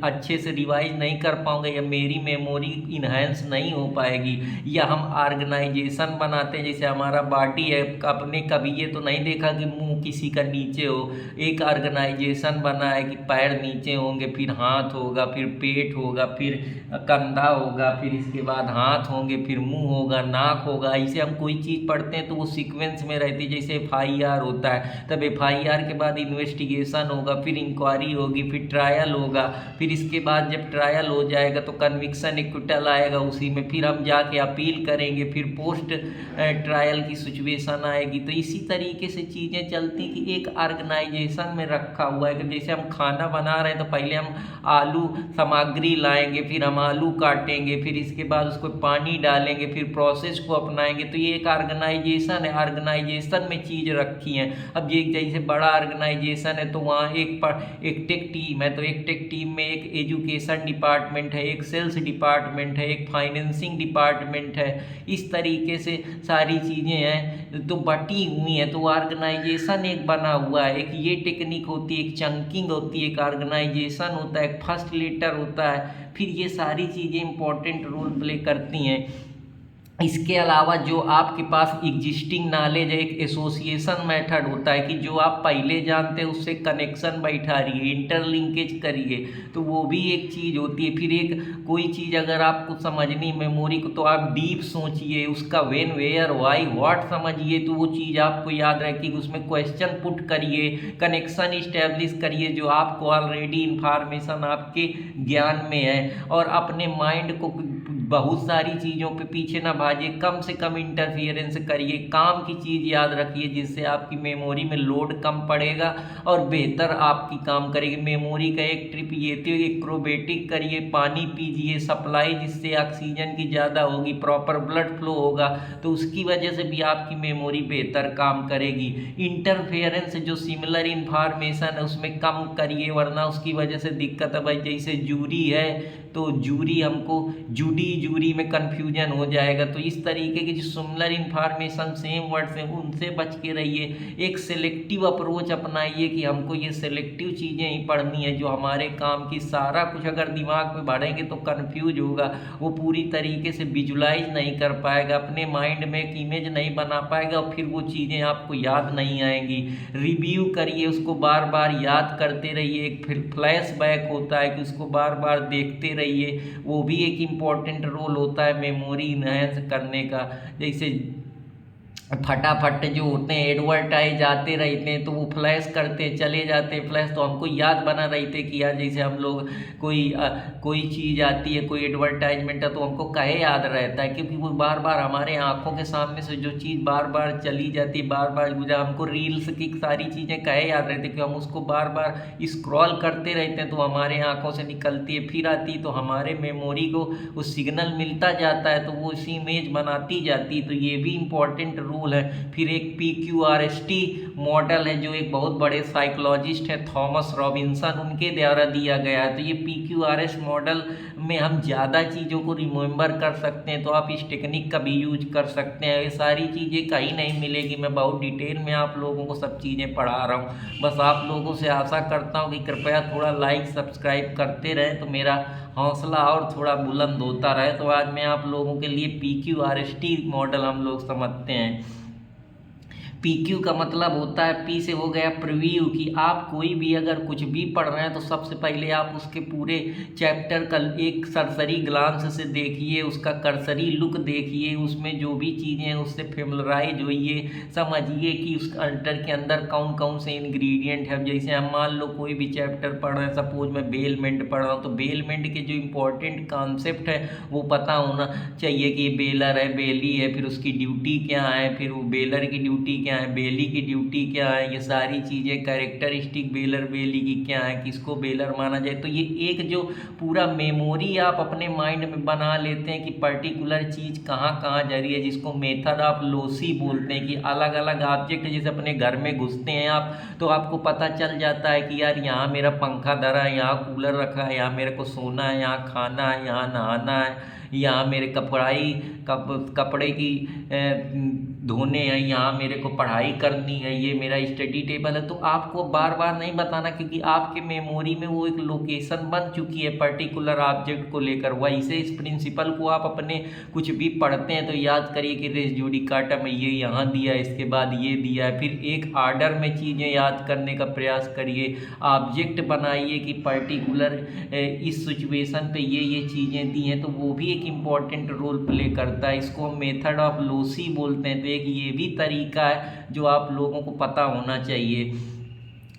अच्छे से रिवाइज नहीं कर पाऊँगा, या मेरी मेमोरी इन्हेंस नहीं हो पाएगी। या हम ऑर्गेनाइजेशन बनाते हैं, जैसे हमारा बॉडी है, आपने कभी ये तो नहीं देखा कि मुंह किसी का नीचे हो, एक ऑर्गेनाइजेशन बना है कि पैर नीचे होंगे, फिर हाथ होगा, फिर पेट होगा, फिर कंधा होगा, फिर इसके बाद हाथ होंगे, फिर मुंह होगा, नाक होगा। ऐसे हम कोई चीज़ पढ़ते हैं तो वो सीक्वेंस में रहती है। जैसे FIR होता है, तब FIR के बाद इन्वेस्टिगेशन होगा, फिर इंक्वायरी होगी, फिर ट्रायल होगा, फिर इसके बाद जब ट्रायल हो जाएगा तो कन्विक्शन एक्विटल आएगा, उसी में फिर हम जाके अपील करेंगे, फिर पोस्ट ट्रायल की सिचुएशन आएगी। तो इसी तरीके से चीज़ें चलती कि एक ऑर्गेनाइजेशन में रखा हुआ है कि जैसे हम खाना बना रहे हैं तो पहले हम आलू सामग्री लाएंगे, फिर हम आलू काटेंगे, फिर इसके बाद उसको पानी डालेंगे, फिर प्रोसेस को अपनाएंगे। तो ये एक ऑर्गेनाइजेशन है, ऑर्गेनाइजेशन में चीज़ रखी है। अब ये जैसे बड़ा ऑर्गेनाइजेशन है तो वहाँ एक टेक टीम है, तो एक टेक टीम में एक एजुकेशन डिपार्टमेंट है, एक सेल्स डिपार्टमेंट है, एक फाइनेंसिंग डिपार्टमेंट है। इस तरीके से सारी चीज़ें हैं तो बटी हुई हैं, तो ऑर्गेनाइजेशन एक बना हुआ है। एक ये टेक्निक होती है, एक चंकिंग होती है, एक ऑर्गेनाइजेशन होता है, एक फर्स्ट लेटर होता है, फिर ये सारी चीज़ें इंपॉर्टेंट रोल प्ले करती हैं। इसके अलावा जो आपके पास एग्जिस्टिंग नॉलेज है, एक एसोसिएशन मेथड होता है कि जो आप पहले जानते हैं उससे कनेक्शन बैठा रहिए, इंटरलिंकेज करिए, तो वो भी एक चीज़ होती है। फिर एक कोई चीज़ अगर आपको समझनी मेमोरी को तो आप डीप सोचिए, उसका व्हेन वेयर व्हाई व्हाट समझिए, तो वो चीज़ आपको याद रखिए। उसमें क्वेश्चन पुट करिए, कनेक्शन इस्टेब्लिश करिए जो आपको ऑलरेडी इंफॉर्मेशन आपके ज्ञान में है, और अपने माइंड को बहुत सारी चीज़ों पे पीछे ना भाजिए, कम से कम इंटरफियरेंस करिए, काम की चीज़ याद रखिए जिससे आपकी मेमोरी में लोड कम पड़ेगा और बेहतर आपकी काम करेगी। मेमोरी का एक ट्रिप ये थी, एक्रोबेटिक करिए, पानी पीजिए, सप्लाई जिससे ऑक्सीजन की ज़्यादा होगी, प्रॉपर ब्लड फ्लो होगा, तो उसकी वजह से भी आपकी मेमोरी बेहतर काम करेगी। इंटरफेरेंस जो सिमिलर इंफॉर्मेशन है उसमें कम करिए, वरना उसकी वजह से दिक्कत है। भाई जैसे जूरी है तो जूरी हमको जूरी में कन्फ्यूजन हो जाएगा। तो इस तरीके की जो सिमिलर इंफॉर्मेशन सेम वर्ड से उनसे बच के रहिए। एक सेलेक्टिव अप्रोच अपनाइए कि हमको ये सेलेक्टिव चीज़ें ही पढ़नी है जो हमारे काम की। सारा कुछ अगर दिमाग में भरेंगे तो कन्फ्यूज होगा, वो पूरी तरीके से विजुलाइज नहीं कर पाएगा, अपने माइंड में एक इमेज नहीं बना पाएगा और फिर वो चीज़ें आपको याद नहीं आएंगी। रिव्यू करिए, उसको बार बार याद करते रहिए। एक फिर फ्लैश बैक होता है कि उसको बार बार देखते रहिए, वो भी एक इम्पॉर्टेंट रोल होता है मेमोरी इनहेंस करने का। जैसे फटाफट जो होते हैं एडवर्टाइज आते रहते हैं तो वो फ्लैश करते चले जाते हैं फ्लैश, तो हमको याद बना रहते कि यार जैसे हम लोग कोई चीज़ आती है, कोई एडवर्टाइजमेंट है तो हमको कहे याद रहता है, क्योंकि वो बार बार हमारे आंखों के सामने से जो चीज़ बार बार चली जाती, बार बार गुजरा, हमको रील्स की सारी चीज़ें कहे याद रहती कि हम उसको बार बार स्क्रॉल करते रहते हैं तो हमारे आंखों से निकलती है, फिर आती है तो हमारे मेमोरी को वो सिग्नल मिलता जाता है तो वो उसी इमेज बनाती जाती है। तो ये भी इंपॉर्टेंट रूल है। फिर एक PQRST मॉडल है जो एक बहुत बड़े साइकोलॉजिस्ट है थॉमस रॉबिन्सन, उनके द्वारा दिया गया है। तो ये PQRS मॉडल में हम ज़्यादा चीज़ों को रिमेंबर कर सकते हैं, तो आप इस टेक्निक का भी यूज कर सकते हैं। ये सारी चीज़ें कहीं नहीं मिलेगी, मैं बहुत डिटेल में आप लोगों को सब चीज़ें पढ़ा रहा हूँ। बस आप लोगों से आशा करता हूँ कि कृपया थोड़ा लाइक सब्सक्राइब करते रहें तो मेरा हौसला और थोड़ा बुलंद होता रहे। तो आज मैं आप लोगों के लिए PQRST मॉडल हम लोग समझते हैं। PQ का मतलब होता है, P से हो गया प्रीव्यू, कि आप कोई भी अगर कुछ भी पढ़ रहे हैं तो सबसे पहले आप उसके पूरे चैप्टर का एक सरसरी ग्लांस से देखिए, उसका कर्सरी लुक देखिए, उसमें जो भी चीज़ें हैं उससे फेमिलराइज होइए, समझिए कि उस अंडर के अंदर कौन कौन से इंग्रेडिएंट है। जैसे हम मान लो कोई भी चैप्टर पढ़ रहे हैं, सपोज मैं बेलमेंट पढ़ रहा हूँ, तो बेलमेंट के जो इम्पोर्टेंट कॉन्सेप्ट है वो पता होना चाहिए कि बेलर है, बेली है, फिर उसकी ड्यूटी क्या है, फिर वो बेलर की ड्यूटी क्या है, बेली की ड्यूटी क्या है, ये सारी चीज़ें, कैरेक्टरिस्टिक बेलर बेली की क्या है, किसको बेलर माना जाए। तो ये एक जो पूरा मेमोरी आप अपने माइंड में बना लेते हैं कि पर्टिकुलर चीज़ कहाँ कहाँ जा रही है, जिसको मेथड ऑफ लोसी बोलते हैं कि अलग अलग ऑब्जेक्ट जैसे अपने घर में घुसते हैं आप, तो आपको पता चल जाता है कि यार यहाँ मेरा पंखा धरा है, यहाँ कूलर रखा है, यहाँ मेरे को सोना है, यहाँ खाना है, यहाँ नहाना है, यहाँ मेरे कपड़े की धोने हैं, यहाँ मेरे को पढ़ाई करनी है, ये मेरा स्टडी टेबल है। तो आपको बार बार नहीं बताना, क्योंकि आपके मेमोरी में वो एक लोकेशन बन चुकी है पर्टिकुलर ऑब्जेक्ट को लेकर। वैसे इस प्रिंसिपल को आप अपने कुछ भी पढ़ते हैं तो याद करिए कि रेस जुडिकाटा में ये यहाँ दिया है, इसके बाद ये दिया है, फिर एक आर्डर में चीज़ें याद करने का प्रयास करिए, ऑब्जेक्ट बनाइए कि पर्टिकुलर इस सिचुएशन पे ये चीज़ें दी हैं, तो वो भी एक इम्पॉर्टेंट रोल प्ले करता है। इसको हम मेथड ऑफ लोसी बोलते हैं। तो एक ये भी तरीका है जो आप लोगों को पता होना चाहिए।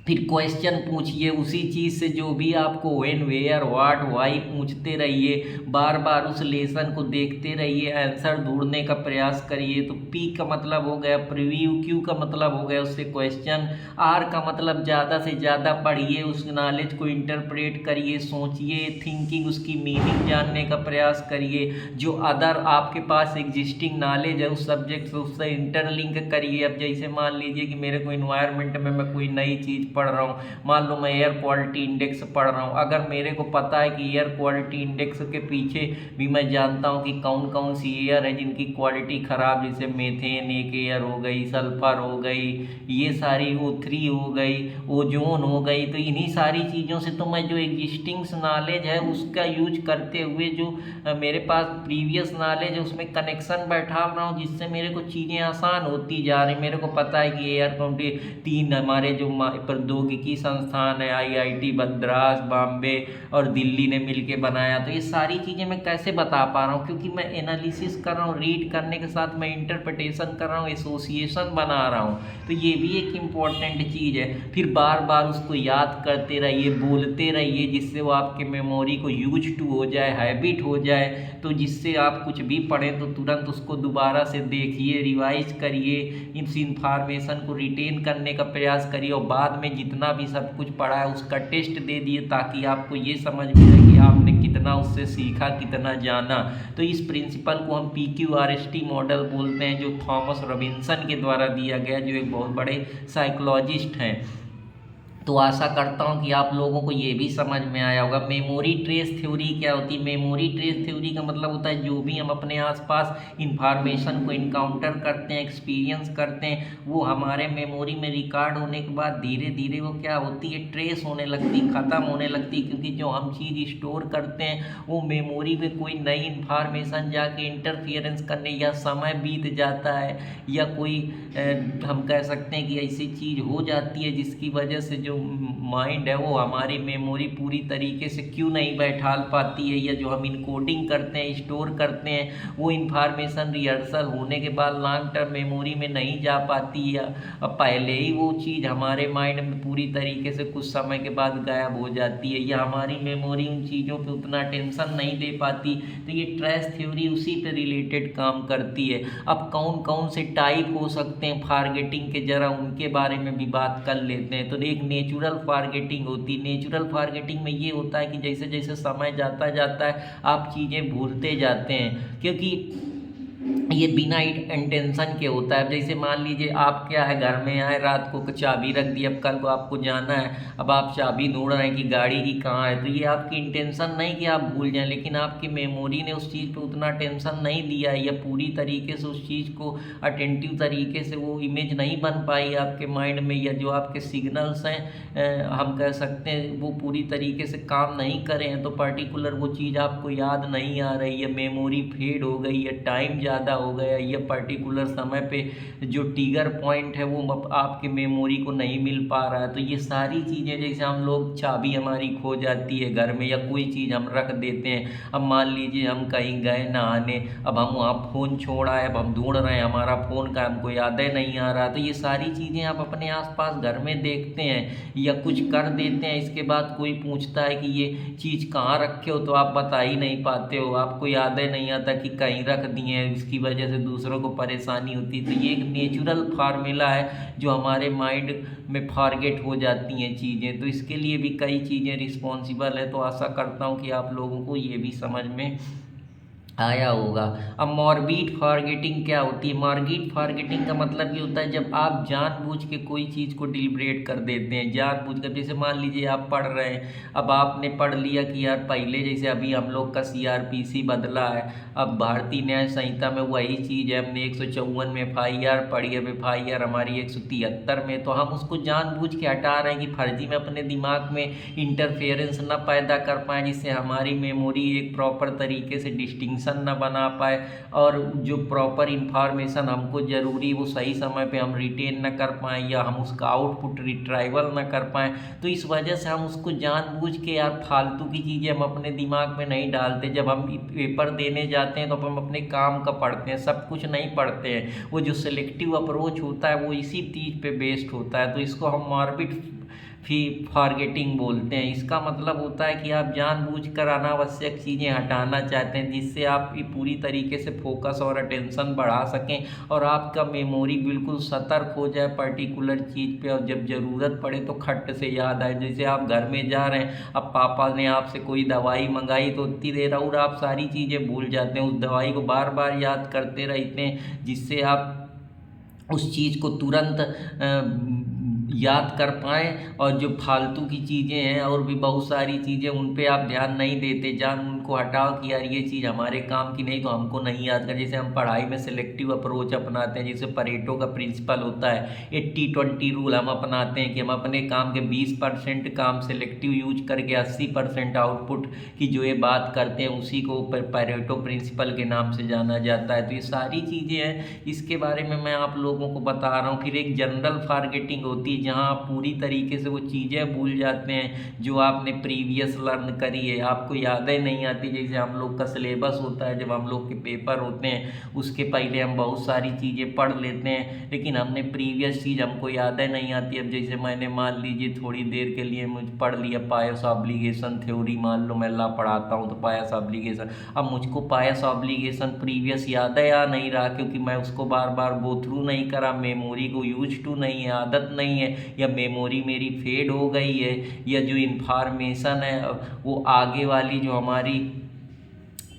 फिर क्वेश्चन पूछिए उसी चीज़ से, जो भी आपको व्हेन, वेयर, व्हाट, व्हाई पूछते रहिए, बार बार उस लेसन को देखते रहिए, आंसर ढूंढने का प्रयास करिए। तो पी का मतलब हो गया प्रीव्यू, क्यू का मतलब हो गया उससे क्वेश्चन, आर का मतलब ज़्यादा से ज़्यादा पढ़िए, उस नॉलेज को इंटरप्रेट करिए, सोचिए, थिंकिंग, उसकी मीनिंग जानने का प्रयास करिए। जो अदर आपके पास एग्जिस्टिंग नॉलेज है उस सब्जेक्ट से, उससे इंटरलिंक करिए। अब जैसे मान लीजिए कि मेरे को इन्वायरमेंट में मैं कोई नई चीज़ पढ़ रहा हूँ, मान लो मैं एयर क्वालिटी इंडेक्स पढ़ रहा हूँ, अगर मेरे को पता है कि एयर क्वालिटी इंडेक्स के पीछे भी मैं जानता हूँ कि कौन कौन सी एयर है जिनकी क्वालिटी ख़राब, जैसे मीथेन एक एयर हो गई, सल्फर हो गई, ये सारी O3 हो गई, ओजोन हो गई, तो इन्हीं सारी चीज़ों से तो मैं जो एग्जिस्टिंग नॉलेज है उसका यूज करते हुए जो मेरे पास प्रीवियस नॉलेज है उसमें कनेक्शन बैठा रहा हूँ, जिससे मेरे को चीज़ें आसान होती जा रही। मेरे को पता है कि एयर क्वालिटी 3 हमारे जो प्रौद्योगिकी संस्थान है, IIT मद्रास, बॉम्बे और दिल्ली ने मिलके बनाया, तो ये सारी चीज़ें मैं कैसे बता पा रहा हूँ, क्योंकि मैं एनालिसिस कर रहा हूँ, रीड करने के साथ मैं इंटरप्रिटेशन कर रहा हूँ, एसोसिएशन बना रहा हूँ। तो ये भी एक इम्पॉर्टेंट चीज़ है। फिर बार बार उसको याद करते रहिए, बोलते रहिए, जिससे वो आपके मेमोरी को यूज टू हो जाए, हैबिट हो जाए, तो जिससे आप कुछ भी पढ़ें तो तुरंत उसको दोबारा से देखिए, रिवाइज करिए, इस इंफॉर्मेशन को रिटेन करने का प्रयास करिए, और बाद में जितना भी सब कुछ पढ़ा है उसका टेस्ट दे दिए, ताकि आपको ये समझ में आए कि आपने कितना उससे सीखा, कितना जाना। तो इस प्रिंसिपल को हम PQRST मॉडल बोलते हैं, जो थॉमस रॉबिन्सन के द्वारा दिया गया, जो एक बहुत बड़े साइकोलॉजिस्ट हैं। तो आशा करता हूँ कि आप लोगों को ये भी समझ में आया होगा। मेमोरी ट्रेस थ्योरी क्या होती है? मेमोरी ट्रेस थ्योरी का मतलब होता है जो भी हम अपने आसपास इंफॉर्मेशन को इनकाउंटर करते हैं, एक्सपीरियंस करते हैं, वो हमारे मेमोरी में रिकॉर्ड होने के बाद धीरे धीरे वो क्या होती है, ट्रेस होने लगती, ख़त्म होने लगती, क्योंकि जो हम चीज़ स्टोर करते हैं वो मेमोरी में कोई नई इंफॉर्मेशन जाके इंटरफियरेंस करने, या समय बीत जाता है, या कोई हम कह सकते हैं कि ऐसी चीज़ हो जाती है जिसकी वजह से जो माइंड है वो हमारी मेमोरी पूरी तरीके से क्यों नहीं बैठा पाती है, या जो हम इनकोडिंग करते हैं, स्टोर करते हैं, वो इन्फॉर्मेशन रिहर्सल होने के बाद लॉन्ग टर्म मेमोरी में नहीं जा पाती, या पहले ही वो चीज़ हमारे माइंड में पूरी तरीके से कुछ समय के बाद गायब हो जाती है, या हमारी मेमोरी उन चीज़ों पे उतना टेंशन नहीं दे पाती। तो ये ट्रेस थ्योरी उसी पे रिलेटेड काम करती है। अब कौन कौन से टाइप हो सकते हैं फॉरगेटिंग के, जरा उनके बारे में भी बात कर लेते हैं। तो एक नेचुरल फॉरगेटिंग होती है। नेचुरल फॉरगेटिंग में ये होता है कि जैसे जैसे समय जाता जाता है आप चीज़ें भूलते जाते हैं, क्योंकि ये बिना इंटेंशन के होता है। जैसे मान लीजिए आप क्या है, घर में आए, रात को चाबी रख दी, अब कल को आपको जाना है, अब आप चाबी ढूंढ रहे हैं कि गाड़ी की कहाँ है, तो ये आपकी इंटेंशन नहीं कि आप भूल जाएं, लेकिन आपकी मेमोरी ने उस चीज़ पे उतना टेंशन नहीं दिया है, या पूरी तरीके से उस चीज़ को अटेंटिव तरीके से वो इमेज नहीं बन पाई आपके माइंड में, या जो आपके सिग्नल्स हैं हम कह सकते हैं वो पूरी तरीके से काम नहीं करे हैं, तो पर्टिकुलर वो चीज़ आपको याद नहीं आ रही है, मेमोरी फेड हो गई है, टाइम ज़्यादा हो गया, या पर्टिकुलर समय पे जो ट्रिगर पॉइंट है वो आपके मेमोरी को नहीं मिल पा रहा है। तो ये सारी चीज़ें, जैसे हम लोग चाबी हमारी खो जाती है घर में, या कोई चीज़ हम रख देते हैं, अब मान लीजिए हम कहीं गए नहाने, अब हम वहाँ फ़ोन छोड़ा है, अब हम ढूंढ रहे हैं हमारा फ़ोन का, हमको याद ही नहीं आ रहा। तो ये सारी चीज़ें आप अपने आसपास घर में देखते हैं या कुछ कर देते हैं, इसके बाद कोई पूछता है कि ये चीज़ कहाँ रखे हो, तो आप बता ही नहीं पाते हो, आपको याद ही नहीं आता कि कहीं रख दिए हैं, इसकी वजह से दूसरों को परेशानी होती है। तो ये एक नेचुरल फार्मूला है जो हमारे माइंड में फॉरगेट हो जाती हैं चीज़ें। तो इसके लिए भी कई चीज़ें रिस्पॉन्सिबल है। तो आशा करता हूँ कि आप लोगों को ये भी समझ में आया होगा। अब मॉर्बिड फॉरगेटिंग क्या होती है? मॉर्बिड फॉरगेटिंग का मतलब ये होता है जब आप जानबूझ के कोई चीज़ को डिलिब्रेट कर देते हैं, जानबूझ कर। जैसे मान लीजिए आप पढ़ रहे हैं, अब आपने पढ़ लिया कि यार पहले जैसे अभी हम लोग का CRPC बदला है, अब भारतीय न्याय संहिता में वही चीज़ है, हमने 154 में FIR पढ़ी, अब FIR हमारी 173 में, तो हम उसको जानबूझ के हटा रहे हैं कि फर्जी में अपने दिमाग में इंटरफेरेंस न पैदा कर पाएँ, जिससे हमारी मेमोरी एक प्रॉपर तरीके से डिस्टिंक्शन न बना पाए और जो प्रॉपर इंफॉर्मेशन हमको ज़रूरी वो सही समय पे हम रिटेन न कर पाएँ या हम उसका आउटपुट रिट्राइवल न कर पाएँ। तो इस वजह से हम उसको जानबूझ के यार फालतू की चीज़ें हम अपने दिमाग में नहीं डालते। जब हम पेपर देने जाते हैं तो हम अपने काम का पढ़ते हैं, सब कुछ नहीं पढ़ते हैं। वो जो सिलेक्टिव अप्रोच होता है वो इसी चीज़ पे बेस्ड होता है। तो इसको हम मॉर्बिड फॉरगेटिंग बोलते हैं। इसका मतलब होता है कि आप जानबूझकर अनावश्यक चीज़ें हटाना चाहते हैं जिससे आप पूरी तरीके से फोकस और अटेंशन बढ़ा सकें और आपका मेमोरी बिल्कुल सतर्क हो जाए पर्टिकुलर चीज़ पे, और जब ज़रूरत पड़े तो खट से याद आए। जैसे आप घर में जा रहे हैं, अब पापा ने आपसे कोई दवाई मंगाई तो उतनी देर और आप सारी चीज़ें भूल जाते हैं, उस दवाई को बार बार याद करते रहते हैं, जिससे आप उस चीज़ को तुरंत याद कर पाएँ। और जो फालतू की चीज़ें हैं और भी बहुत सारी चीज़ें उन पे आप ध्यान नहीं देते, जान उनको हटाओ कि यार ये चीज़ हमारे काम की नहीं तो हमको नहीं याद कर। जैसे हम पढ़ाई में सिलेक्टिव अप्रोच अपनाते हैं, जैसे परेटो का प्रिंसिपल होता है, 80-20 रूल हम अपनाते हैं कि हम अपने काम के 20% काम सिलेक्टिव यूज करके 80% आउटपुट की जो ये बात करते हैं उसी को परेटो प्रिंसिपल के नाम से जाना जाता है। तो ये सारी चीज़ें हैं, इसके बारे में मैं आप लोगों को बता रहा हूँ। फिर एक जनरल फॉरगेटिंग होती है जहाँ आप पूरी तरीके से वो चीज़ें भूल जाते हैं जो आपने प्रीवियस लर्न करी है, आपको यादें नहीं आती। जैसे हम लोग का सिलेबस होता है, जब हम लोग के पेपर होते हैं उसके पहले हम बहुत सारी चीज़ें पढ़ लेते हैं, लेकिन हमने प्रीवियस चीज़ हमको यादें नहीं आती। अब जैसे मैंने मान लीजिए थोड़ी देर के लिए मुझे पढ़ लिया पायस ऑब्लिगेशन थ्योरी, मान लो मैं ला पढ़ाता हूँ तो पायस ऑब्लिगेशन, अब मुझको पायस ऑब्लिगेशन प्रीवियस याद है या नहीं रहा, क्योंकि मैं उसको बार बार गो थ्रू नहीं करा, मेमोरी को यूज टू नहीं है, आदत नहीं है, या मेमोरी मेरी फेड हो गई है, या जो इन्फॉर्मेशन है वो आगे वाली जो हमारी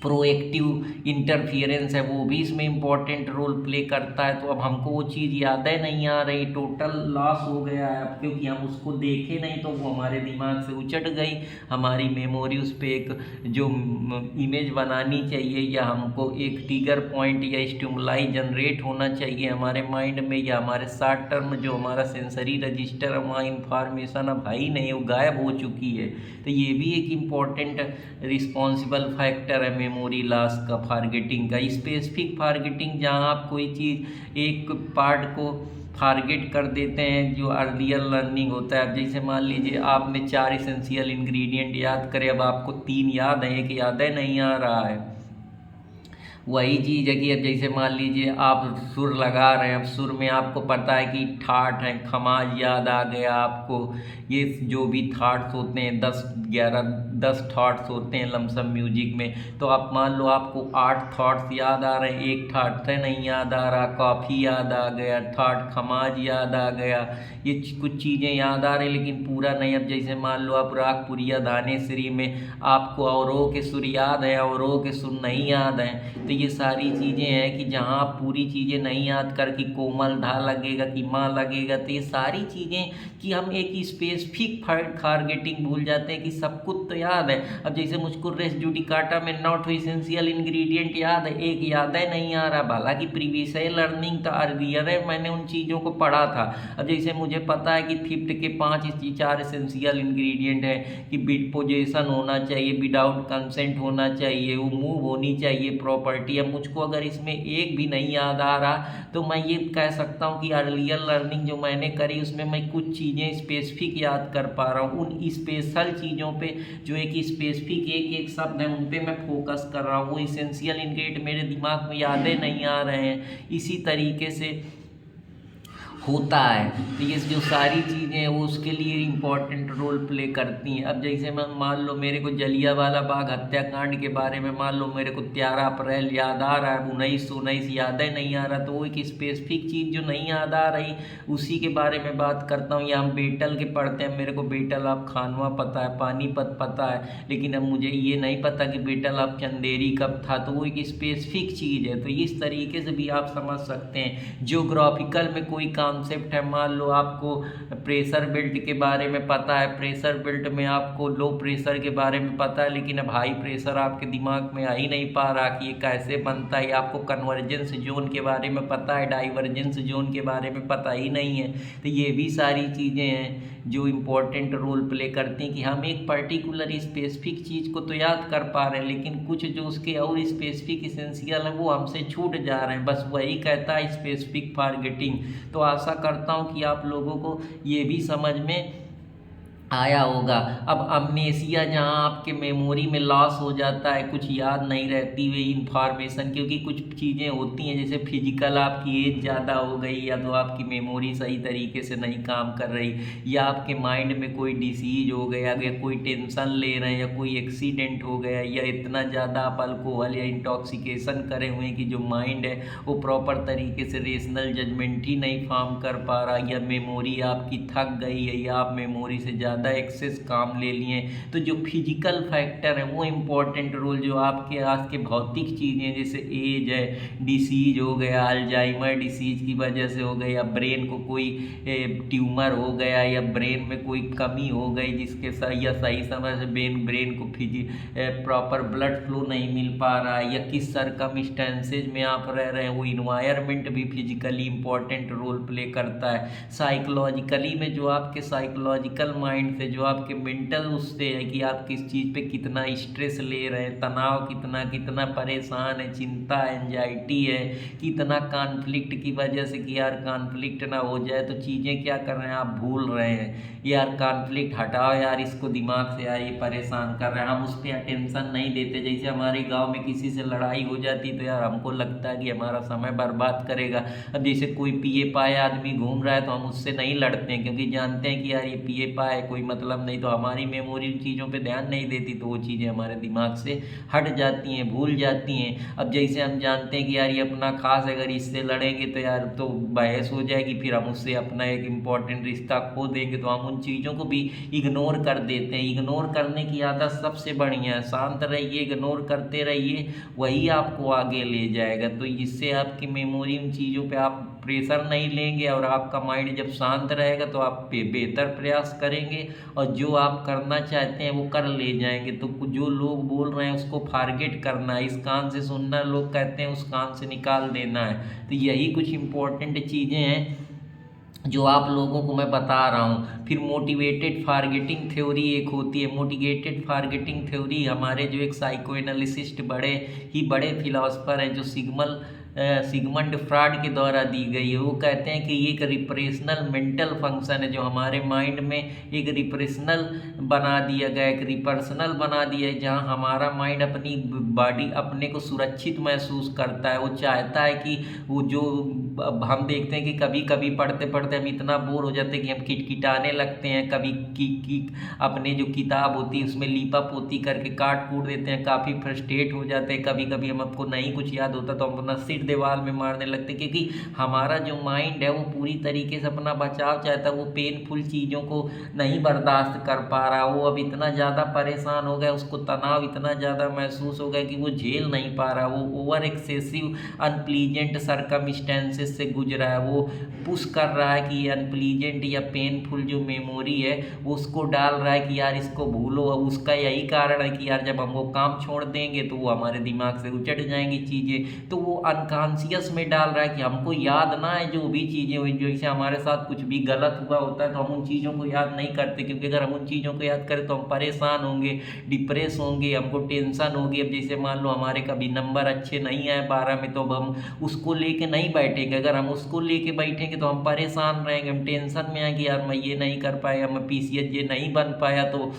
प्रोएक्टिव इंटरफियरेंस है वो भी इसमें इम्पॉर्टेंट रोल प्ले करता है। तो अब हमको वो चीज़ यादें नहीं आ रही, टोटल लॉस हो गया है अब, क्योंकि हम उसको देखे नहीं तो वो हमारे दिमाग से उचट गई। हमारी मेमोरी उस पर एक जो इमेज बनानी चाहिए या हमको एक ट्रिगर पॉइंट या स्टिमुलाई जनरेट होना चाहिए हमारे माइंड में, या हमारे शॉर्ट टर्म जो हमारा सेंसरी रजिस्टर है वहाँ इंफॉर्मेशन अब है ही नहीं, वो गायब हो चुकी है। तो ये भी एक इम्पॉर्टेंट रिस्पॉन्सिबल फैक्टर है मेमोरी लॉस का, फॉरगेटिंग का। स्पेसिफिक फॉरगेटिंग जहाँ आप कोई चीज़ एक पार्ट को फॉरगेट कर देते हैं जो अर्लियर लर्निंग होता है। अब जैसे मान लीजिए आपने 4 एसेंशियल इंग्रेडिएंट याद करे, अब आपको 3 याद है, एक याद नहीं आ रहा है। वही चीज़ है कि अब जैसे मान लीजिए आप सुर लगा रहे हैं, अब सुर में आपको पता है कि ठाठ है, खमाज याद आ गया आपको, ये जो भी थाट्स होते हैं 10 थाट्स होते हैं लमसम म्यूजिक में, तो आप मान लो आपको 8 थाट्स याद आ रहे हैं, एक थाट से नहीं याद आ रहा, कॉफ़ी याद आ गया, थाट खमाज याद आ गया, ये कुछ चीज़ें याद आ रही लेकिन पूरा नहीं। अब जैसे मान लो आप राग पुरिया धानेश्वरी में आपको औरों के सुर याद है, औरों के सुर नहीं याद हैं। तो ये सारी चीज़ें हैं कि जहाँ आप पूरी चीज़ें नहीं याद कर कि कोमल धा लगेगा कि माँ लगेगा, तो ये सारी चीज़ें कि हम एक स्पेसिफिक फॉरगेटिंग भूल जाते हैं कि सब कुछ तो याद है। अब जैसे मुझको रेस जुडिकाटा में नॉट एसेंशियल इंग्रेडिएंट याद है, एक याद है नहीं आ रहा, हालांकि प्रीवियस लर्निंग तो अर्लियर है, मैंने उन चीज़ों को पढ़ा था। अब जैसे मुझे पता है कि फिफ्थ के 4 एसेंशियल इंग्रेडिएंट है कि बिट पोजीशन होना चाहिए, विदाउट कंसेंट होना चाहिए, वो मूव होनी चाहिए प्रॉपर्टी। अब मुझको अगर इसमें एक भी नहीं याद आ रहा तो मैं ये कह सकता हूँ कि अर्लियर लर्निंग जो मैंने करी उसमें मैं कुछ चीज़ें स्पेसिफिक याद कर पा रहा हूँ, उन स्पेशल चीज़ों पे जो एक स्पेसिफिक एक शब्द है उन पे मैं फोकस कर रहा हूँ। वो इसेंशियल इंग्रेडिएंट मेरे दिमाग में यादें नहीं आ रहे हैं। इसी तरीके से होता है। तो ये जो सारी चीज़ें हैं वो उसके लिए इम्पोर्टेंट रोल प्ले करती हैं। अब जैसे मैं मान लो मेरे को जलियांवाला बाग हत्याकांड के बारे में मान लो मेरे को 13 अप्रैल याद आ रहा है, 1919 याद नहीं आ रहा, तो वो एक स्पेसिफिक चीज़ जो नहीं याद आ रही उसी के बारे में बात करता हूँ। या हम बेटल के पढ़ते हैं, मेरे को बेटल ऑफ खानवा पता है, पानीपत पता है, लेकिन अब मुझे ये नहीं पता कि बेटल ऑफ चंदेरी कब था। तो वो एक स्पेसिफिक चीज़ है। तो इस तरीके से भी आप समझ सकते हैं। जियोग्राफिकल में कोई कॉन्सेप्ट है, मान लो आपको प्रेशर बेल्ट के बारे में पता है, प्रेशर बेल्ट में आपको लो प्रेशर के बारे में पता है, लेकिन अब हाई प्रेशर आपके दिमाग में आ ही नहीं पा रहा कि ये कैसे बनता है। आपको कन्वर्जेंस जोन के बारे में पता है, डाइवर्जेंस जोन के बारे में पता ही नहीं है। तो ये भी सारी चीज़ें हैं जो इम्पोर्टेंट रोल प्ले करती हैं कि हम एक पर्टिकुलर स्पेसिफिक चीज़ को तो याद कर पा रहे हैं, लेकिन कुछ जो उसके और स्पेसिफिक इसेंशियल हैं वो हमसे छूट जा रहे हैं। बस वही कहता है स्पेसिफिक फॉरगेटिंग। तो आशा करता हूँ कि आप लोगों को ये भी समझ में आया होगा। अब अमनेसिया जहाँ आपके मेमोरी में लॉस हो जाता है, कुछ याद नहीं रहती हुई इंफॉर्मेशन, क्योंकि कुछ चीज़ें होती हैं जैसे फिजिकल आपकी एज ज़्यादा हो गई, या तो आपकी मेमोरी सही तरीके से नहीं काम कर रही, या आपके माइंड में कोई डिसीज हो गया, या कोई टेंशन ले रहे हैं, या कोई एक्सीडेंट हो गया, या इतना ज़्यादा आप अल्कोहल या इंटॉक्सिकेशन करे हुए हैं कि जो माइंड है वो प्रॉपर तरीके से रेशनल जजमेंट ही नहीं फॉर्म कर पा रहा, या मेमोरी आपकी थक गई है, या आप मेमोरी से ज़्यादा एक्सेस काम ले लिए। तो जो फिजिकल फैक्टर है वो इम्पोर्टेंट रोल, जो आपके आज के भौतिक चीज़ें जैसे एज है, डिसीज हो गया, अल्जाइमर डिसीज की वजह से हो गया, या ब्रेन को कोई ट्यूमर हो गया, या ब्रेन में कोई कमी हो गई जिसके सही या सही समय से ब्रेन को प्रॉपर ब्लड फ्लो नहीं मिल पा रहा है, या किस सरकमस्टेंसेज में आप रह रहे हैं, वो इन्वायरमेंट भी फिजिकली इम्पोर्टेंट रोल प्ले करता है। साइकोलॉजिकली में जो आपके साइकोलॉजिकल माइंड से, जो आपके मेंटल उससे है कि आप किस चीज़ पे कितना स्ट्रेस ले रहे हैं, तनाव कितना परेशान है, चिंता एंजाइटी है, कितना कॉन्फ्लिक्ट की वजह से कि यार कॉन्फ्लिक्ट ना हो जाए तो चीज़ें क्या कर रहे हैं आप भूल रहे हैं, यार कॉन्फ्लिक्ट हटाओ यार इसको दिमाग से, यार ये परेशान कर रहे हैं, हम उस पर अटेंशन नहीं देते। जैसे हमारे गाँव में किसी से लड़ाई हो जाती तो यार हमको लगता है कि हमारा समय बर्बाद करेगा। अब जैसे कोई पिए पाए आदमी घूम रहा है तो हम उससे नहीं लड़ते हैं, क्योंकि जानते हैं कि यार ये पिए पाए कोई मतलब नहीं, तो हमारी मेमोरी उन चीज़ों पे ध्यान नहीं देती, तो वो चीज़ें हमारे दिमाग से हट जाती हैं, भूल जाती हैं। अब जैसे हम जानते हैं कि यार ये अपना खास है, अगर इससे लड़ेंगे तो यार तो बहस हो जाएगी, फिर हम उससे अपना एक इम्पॉर्टेंट रिश्ता खो देंगे, तो हम उन चीज़ों को भी इग्नोर कर देते हैं। इग्नोर करने की आदत सबसे बढ़िया है, शांत रहिए, इग्नोर करते रहिए, वही आपको आगे ले जाएगा। तो इससे आपकी मेमोरी उन चीज़ों पे आप प्रेशर नहीं लेंगे, और आपका माइंड जब शांत रहेगा तो आप बेहतर प्रयास करेंगे, और जो आप करना चाहते हैं वो कर ले जाएंगे। तो जो लोग बोल रहे हैं उसको फारगेट करना है, इस कान से सुनना लोग कहते हैं उस कान से निकाल देना है। तो यही कुछ इम्पोर्टेंट चीज़ें हैं जो आप लोगों को मैं बता रहा हूँ। फिर मोटिवेटेड फारगेटिंग थ्योरी एक होती है। मोटिवेटेड फारगेटिंग थ्योरी हमारे जो एक साइको एनालिसिस्ट बड़े फिलोसफर हैं जो सिगमंड फ्रॉइड के द्वारा दी गई है। वो कहते हैं कि एक रिप्रेशनल मेंटल फंक्शन है जो हमारे माइंड में एक रिप्रेशनल बना दिया गया, एक रिपर्सनल बना दिया है, जहाँ हमारा माइंड अपनी बॉडी अपने को सुरक्षित महसूस करता है। वो चाहता है कि वो जो हम देखते हैं कि कभी कभी पढ़ते पढ़ते हम इतना बोर हो जाते हैं कि हम किटकिटाने लगते हैं, कभी की अपने जो किताब होती है उसमें लीपा पोती करके काट कूट देते हैं, काफ़ी फ्रस्ट्रेट हो जाते हैं। कभी कभी हमको नहीं कुछ याद होता तो हम अपना सिर दीवार में मारने लगते, क्योंकि हमारा जो माइंड है वो पूरी तरीके से अपना बचाव चाहता है, वो पेनफुल चीज़ों को नहीं बर्दाश्त कर पा रहा। वो अब इतना ज़्यादा परेशान हो गया, उसको तनाव इतना ज़्यादा महसूस हो गया कि वो झेल नहीं पा रहा, वो ओवर एक्सेसिव अनप्लीजेंट सरकमस्टेंसेस से गुजरा है। वो पुश कर रहा है कि अनप्लीजेंट या पेनफुल जो मेमोरी है वो उसको डाल रहा है कि यार इसको भूलो। अब उसका यही कारण है कि यार जब हम वो काम छोड़ देंगे तो वो हमारे दिमाग से उचट जाएंगी चीज़ें, तो वो अनकॉन्शियस में डाल रहा है कि हमको याद ना है जो भी चीज़ें हुई। जैसे हमारे साथ कुछ भी गलत हुआ होता है तो हम उन चीज़ों को याद नहीं करते, क्योंकि अगर हम उन चीज़ों को याद करें तो हम परेशान होंगे, डिप्रेस होंगे, हमको टेंशन होगी। अब जैसे मान लो हमारे कभी नंबर अच्छे नहीं आए 12 में, तो अब हम उसको लेके नहीं बैठेंगे। अगर हम उसको लेके बैठेंगे तो हम परेशान रहेंगे, हम टेंशन में आएंगे, यार मैं ये नहीं कर पाया, मैं PCH ये नहीं बन पाया, तो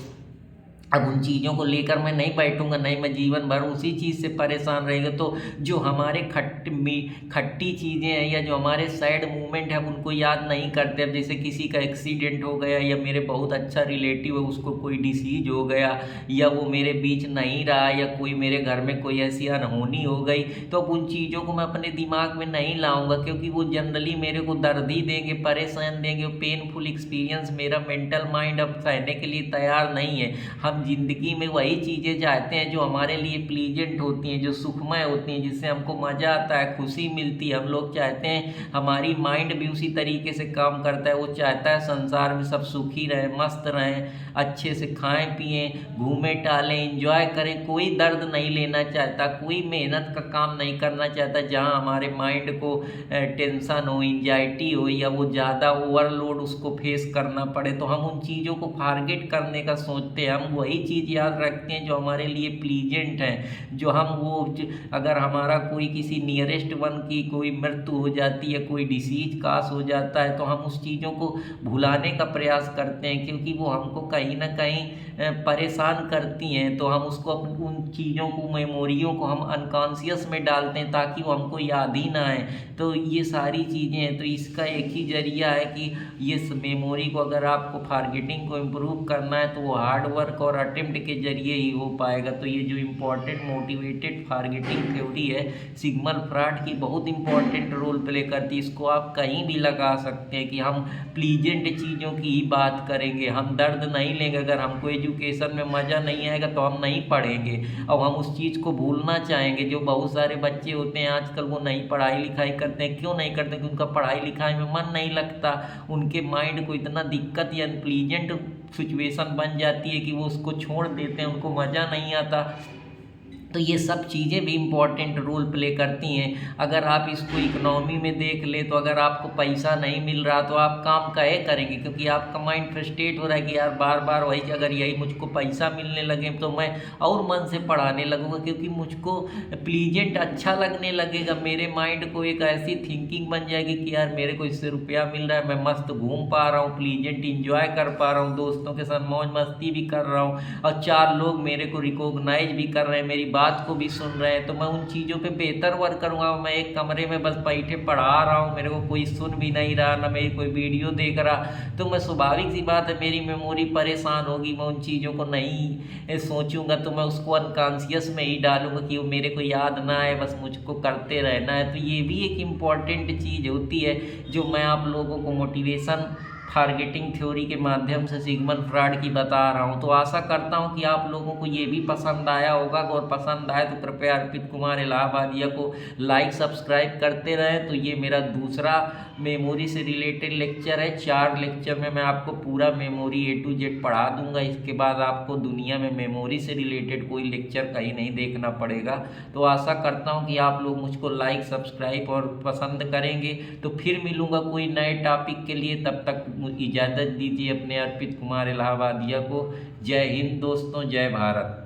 अब उन चीज़ों को लेकर मैं नहीं बैठूंगा, नहीं मैं जीवन भर उसी चीज़ से परेशान रहेगा। तो जो हमारे खट्टी चीज़ें हैं या जो हमारे सैड मोमेंट है उनको याद नहीं करते। अब जैसे किसी का एक्सीडेंट हो गया या मेरे बहुत अच्छा रिलेटिव है उसको कोई डिसीज हो गया या वो मेरे बीच नहीं रहा या कोई मेरे घर में कोई ऐसी अनहोनी हो गई, तो अब उन चीज़ों को मैं अपने दिमाग में नहीं लाऊंगा, क्योंकि वो जनरली मेरे को दर्द ही देंगे, परेशान देंगे। पेनफुल एक्सपीरियंस मेरा मेंटल माइंड अब सहने के लिए तैयार नहीं है। हम ज़िंदगी में वही चीज़ें चाहते हैं जो हमारे लिए प्लीजेंट होती हैं, जो सुखमय होती हैं, जिससे हमको मज़ा आता है, खुशी मिलती है। हम लोग चाहते हैं हमारी माइंड भी उसी तरीके से काम करता है, वो चाहता है संसार में सब सुखी रहें, मस्त रहें, अच्छे से खाएं पिएं, घूमें टहलें, एंजॉय करें। कोई दर्द नहीं लेना चाहता, कोई मेहनत का काम नहीं करना चाहता जहाँ हमारे माइंड को टेंशन हो, एंजाइटी हो या वो ज़्यादा ओवरलोड उसको फेस करना पड़े। तो हम उन चीज़ों को फारगेट करने का सोचते हैं। हम वही चीज़ याद रखते हैं जो हमारे लिए प्लीजेंट है, जो हम वो अगर हमारा कोई किसी नियरेस्ट वन की कोई मृत्यु हो जाती है, कोई डिसीज कास हो जाता है, तो हम उस चीज़ों को भुलाने का प्रयास करते हैं, क्योंकि वो हमको कहीं ना कहीं परेशान करती हैं। तो हम उसको उन चीज़ों को, मेमोरियों को हम अनकॉन्शियस में डालते हैं ताकि वो हमको याद ही ना आए। तो ये सारी चीज़ें हैं। तो इसका एक ही जरिया है कि ये मेमोरी को, अगर आपको फारगेटिंग को इम्प्रूव करना है तो वो हार्ड वर्क और अटेम्प्ट के जरिए ही हो पाएगा। तो ये जो इम्पोर्टेंट मोटिवेटेड फारगेटिंग थ्योरी है सिगमंड फ्रॉइड की, बहुत इंपॉर्टेंट रोल प्ले करती है। इसको आप कहीं भी लगा सकते हैं कि हम प्लीजेंट चीज़ों की ही बात करेंगे, हम दर्द नहीं लेंगे। अगर हमको एजुकेशन में मज़ा नहीं आएगा तो हम नहीं पढ़ेंगे, अब हम उस चीज़ को भूलना चाहेंगे। जो बहुत सारे बच्चे होते हैं आजकल, वो नहीं पढ़ाई लिखाई करते हैं। क्यों नहीं करते? क्योंकि उनका पढ़ाई लिखाई में मन नहीं लगता, उनके माइंड को इतना दिक्कत या अनप्लीजेंट सिचुएशन बन जाती है कि वो उसको छोड़ देते हैं, उनको मज़ा नहीं आता। तो ये सब चीज़ें भी इम्पॉर्टेंट रोल प्ले करती हैं। अगर आप इसको इकोनॉमी में देख ले तो अगर आपको पैसा नहीं मिल रहा तो आप काम काहे करेंगे? क्योंकि आपका माइंड फ्रस्ट्रेट हो रहा है कि यार बार बार वही, अगर यही मुझको पैसा मिलने लगे तो मैं और मन से पढ़ाने लगूंगा, क्योंकि मुझको प्लीजेंट अच्छा लगने लगेगा। मेरे माइंड को एक ऐसी थिंकिंग बन जाएगी कि यार मेरे को इससे रुपया मिल रहा है, मैं मस्त घूम पा रहा हूँ, प्लीजेंट इंजॉय कर पा रहा हूँ, दोस्तों के साथ मौज मस्ती भी कर रहा हूँ और 4 लोग मेरे को रिकॉग्नाइज भी कर रहे हैं, मेरी बात को भी सुन रहे हैं। तो मैं उन चीज़ों पे बेहतर वर्क करूँगा। मैं एक कमरे में बस बैठे पढ़ा रहा हूँ, मेरे को कोई सुन भी नहीं रहा, ना मेरी कोई वीडियो देख रहा, तो मैं स्वाभाविक सी बात है मेरी मेमोरी परेशान होगी। मैं उन चीज़ों को नहीं सोचूंगा, तो मैं उसको अनकॉन्शियस में ही डालूंगा कि वो मेरे को याद ना आए, बस मुझको करते रहना है। तो ये भी एक इम्पॉर्टेंट चीज़ होती है जो मैं आप लोगों को मोटिवेशन फारगेटिंग थ्योरी के माध्यम से सिगमंड फ्रॉइड की बता रहा हूँ। तो आशा करता हूँ कि आप लोगों को ये भी पसंद आया होगा, और पसंद आए तो कृपया अर्पित कुमार इलाहाबादिया को लाइक सब्सक्राइब करते रहें। तो ये मेरा दूसरा मेमोरी से रिलेटेड लेक्चर है। 4 लेक्चर में मैं आपको पूरा मेमोरी A to Z पढ़ा दूंगा। इसके बाद आपको दुनिया में मेमोरी से रिलेटेड कोई लेक्चर कहीं नहीं देखना पड़ेगा। तो आशा करता हूँ कि आप लोग मुझको लाइक सब्सक्राइब और पसंद करेंगे। तो फिर मिलूँगा कोई नए टॉपिक के लिए, तब तक इजाज़त दीजिए अपने अर्पित कुमार इलाहाबादिया को। जय हिंद दोस्तों, जय भारत।